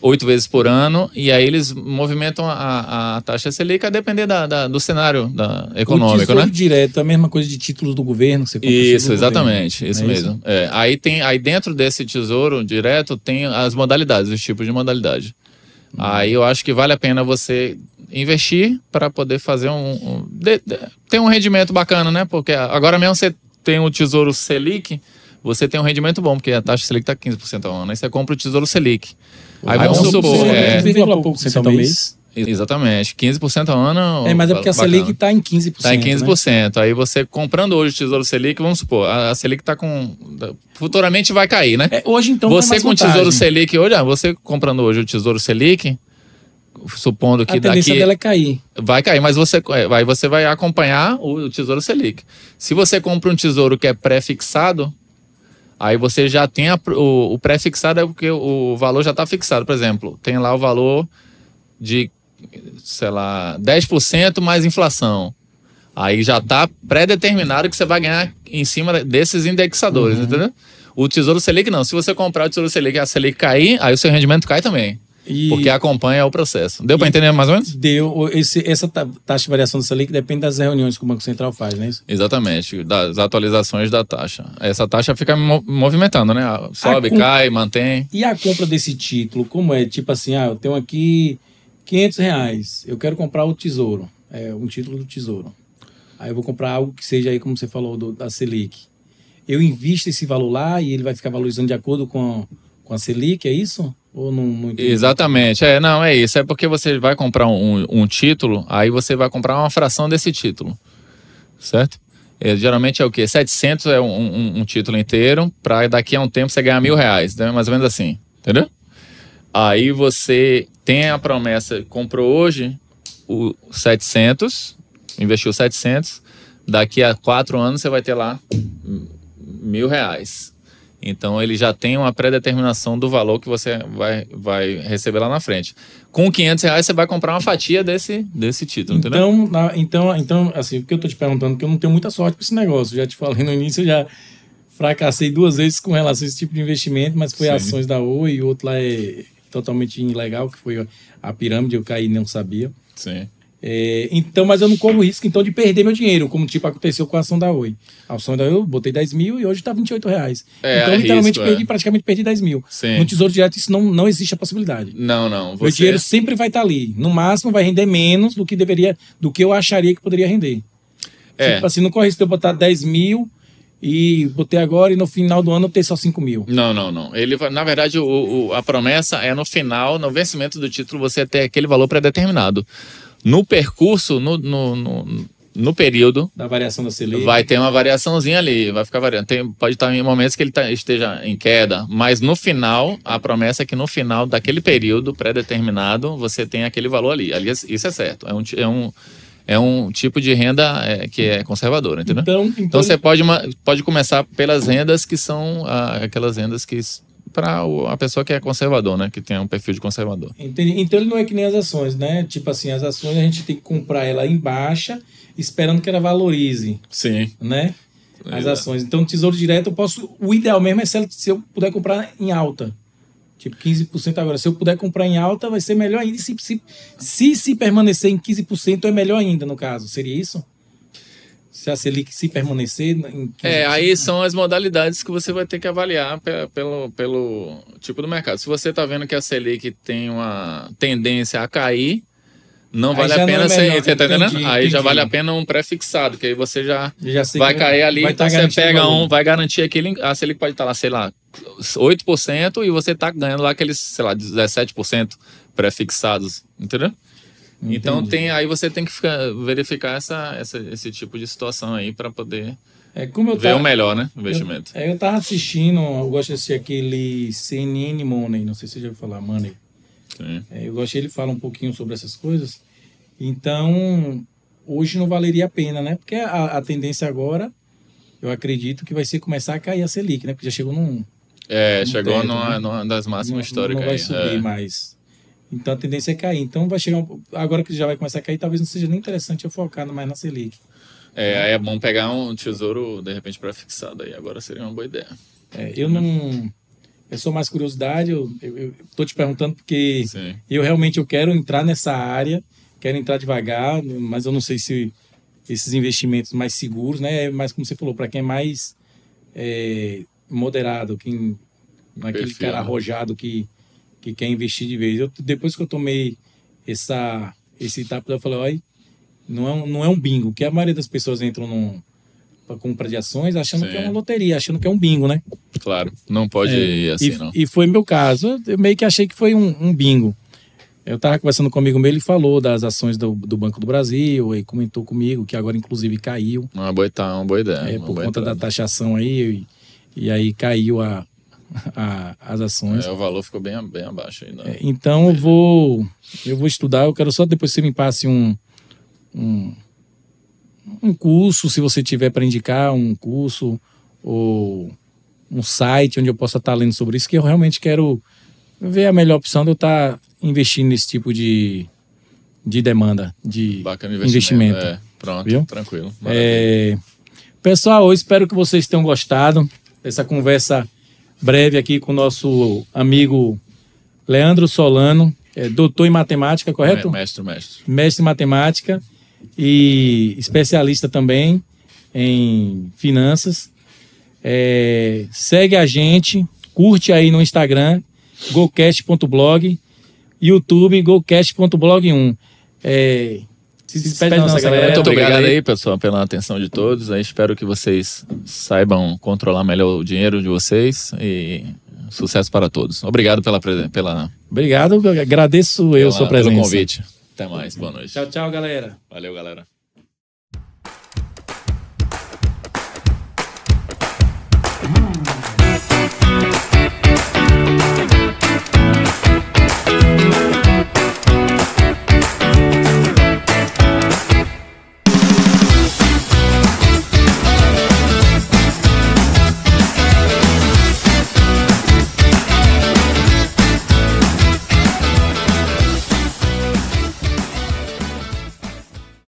8 vezes por ano, e aí eles movimentam a taxa Selic a depender do cenário econômico, o tesouro né? direto é a mesma coisa de títulos do governo que você compra. Isso, exatamente, governo, isso mesmo. Aí dentro desse tesouro direto tem as modalidades, os tipos de modalidade. Aí eu acho que vale a pena você investir para poder fazer ter um rendimento bacana, né? Porque agora mesmo você tem o Tesouro Selic, você tem um rendimento bom, porque a taxa Selic está 15% ao ano. Aí você compra o Tesouro Selic. Aí vamos supor... 15% ao mês. Exatamente, 15% ao ano. Mas é porque a Selic está em 15%. Está em 15%. Né? Aí você comprando hoje o Tesouro Selic, vamos supor, a Selic está com... futuramente vai cair, né? Hoje então você com o Tesouro Selic hoje, você comprando hoje o Tesouro Selic, supondo que daqui... A tendência dela é cair. Vai cair, mas você vai acompanhar o Tesouro Selic. Se você compra um tesouro que é pré-fixado, aí você já tem o pré-fixado, é porque o valor já está fixado. Por exemplo, tem lá o valor de, sei lá, 10% mais inflação. Aí já está pré-determinado que você vai ganhar em cima desses indexadores, entendeu? O Tesouro Selic não. Se você comprar o Tesouro Selic e a Selic cair, aí o seu rendimento cai também. Porque acompanha o processo. Deu para entender mais ou menos? Deu. Essa taxa de variação do Selic depende das reuniões que o Banco Central faz, não é isso? Exatamente, das atualizações da taxa. Essa taxa fica movimentando, né? Sobe, cai, mantém. E a compra desse título, como é? Tipo assim, eu tenho aqui R$500, eu quero comprar o Tesouro, um título do Tesouro. Aí eu vou comprar algo que seja aí, como você falou, da Selic. Eu invisto esse valor lá e ele vai ficar valorizando de acordo com a Selic, é isso? Ou não Exatamente, não é isso. É porque você vai comprar um título, aí você vai comprar uma fração desse título, certo? Geralmente é o quê? 700 é um título inteiro, para daqui a um tempo você ganhar R$1.000, né? Mais ou menos assim, entendeu? Aí você tem a promessa, comprou hoje o 700, investiu 700, daqui a 4 anos você vai ter lá R$1.000. Então ele já tem uma pré-determinação do valor que você vai receber lá na frente. Com R$500 você vai comprar uma fatia desse título, entendeu? Então, assim, porque eu tô te perguntando, porque eu não tenho muita sorte com esse negócio. Já te falei no início, eu já fracassei 2 vezes com relação a esse tipo de investimento, mas foi ações da Oi e o outro lá é totalmente ilegal, que foi a pirâmide, eu caí e não sabia. Sim. Então, mas eu não corro risco então de perder meu dinheiro, como tipo aconteceu com a ação da Oi. A ação da Oi eu botei 10 mil e hoje está R$28. Então, literalmente, praticamente perdi 10 mil. Sim. No Tesouro Direto isso não existe a possibilidade. Não. Meu dinheiro sempre vai estar ali. No máximo vai render menos do que eu acharia que poderia render. Tipo assim, não corre risco de eu botar 10 mil e botei agora e no final do ano eu ter só 5 mil. Não. Na verdade, a promessa é no final, no vencimento do título, você ter aquele valor pré-determinado. No percurso, no período... Da variação da Selic. Vai ter uma variaçãozinha ali, vai ficar variando. Pode estar em momentos que ele esteja em queda, mas no final, a promessa é que no final daquele período pré-determinado, você tem aquele valor ali. Isso é certo. É um tipo de renda que é conservadora, entendeu? Então você pode começar pelas rendas que são aquelas rendas que... para a pessoa que é conservador, né? Que tem um perfil de conservador. Entendi. Então ele não é que nem as ações, né? Tipo assim, as ações a gente tem que comprar ela em baixa, esperando que ela valorize. Sim. Né? As ações. Então, Tesouro Direto, o ideal mesmo é se eu puder comprar em alta. Tipo, 15% agora. Se eu puder comprar em alta, vai ser melhor ainda. Se permanecer em 15%, é melhor ainda, no caso. Seria isso? Se a Selic se permanecer... aí são as modalidades que você vai ter que avaliar pelo tipo do mercado. Se você está vendo que a Selic tem uma tendência a cair, não vale a pena você tá entendendo? Aí já vale a pena um pré-fixado, que aí você já vai cair ali, então você pega vai garantir aquele... A Selic pode estar lá, sei lá, 8% e você está ganhando lá aqueles, sei lá, 17% pré-fixados, entendeu? Entendi. Então aí você tem que verificar esse tipo de situação aí para poder ver o melhor, né? Investimento. Eu tava assistindo, eu gosto de assistir aquele CNN Money, não sei se você já ouviu falar, Money. Sim. Eu gosto que ele fala um pouquinho sobre essas coisas. Então, hoje não valeria a pena, né? Porque a tendência agora eu acredito que vai ser começar a cair a Selic, né? Porque já chegou num Chegou teto, numa das máximas não históricas vai aí. subir mais. Então a tendência é cair. Então vai chegar agora que já vai começar a cair, talvez não seja nem interessante eu focar mais na Selic. Aí é bom pegar um tesouro, de repente, pré-fixado aí. Agora seria uma boa ideia. Eu não... É só mais curiosidade, eu tô te perguntando porque Sim. eu quero entrar nessa área, quero entrar devagar, mas eu não sei se esses investimentos mais seguros, né? Mas como você falou, para quem é mais moderado, quem não é aquele Perfil, cara né? arrojado que quer investir de vez. Depois que eu tomei esse etapa, eu falei, olha, não é um bingo, que a maioria das pessoas entram para compra de ações achando Sim. que é uma loteria, achando que é um bingo, né? Claro, não pode ir assim, não. E foi meu caso. Eu meio que achei que foi um bingo. Eu estava conversando com um amigo meu, ele falou das ações do Banco do Brasil, e comentou comigo que agora, inclusive, caiu. Uma boa ideia. Por conta da taxação aí, e aí caiu as ações. O valor ficou bem abaixo aí. Então eu vou estudar, eu quero só depois que você me passe um curso, se você tiver para indicar um curso ou um site onde eu possa estar lendo sobre isso, que eu realmente quero ver a melhor opção de eu estar investindo nesse tipo de demanda, de Bacana investimento. Pronto, viu? Tranquilo. Pessoal, eu espero que vocês tenham gostado dessa conversa breve aqui com o nosso amigo Leandro Solano, doutor em matemática, correto? Mestre. Mestre em matemática e especialista também em finanças. Segue a gente, curte aí no Instagram, gocast.blog, YouTube, gocast.blog1. Se despede da nossa galera. Muito obrigado aí, pessoal, pela atenção de todos. Eu espero que vocês saibam controlar melhor o dinheiro de vocês e sucesso para todos. Obrigado pela Obrigado, agradeço sua presença. Pelo convite. Até mais, boa noite. Tchau, galera. Valeu, galera.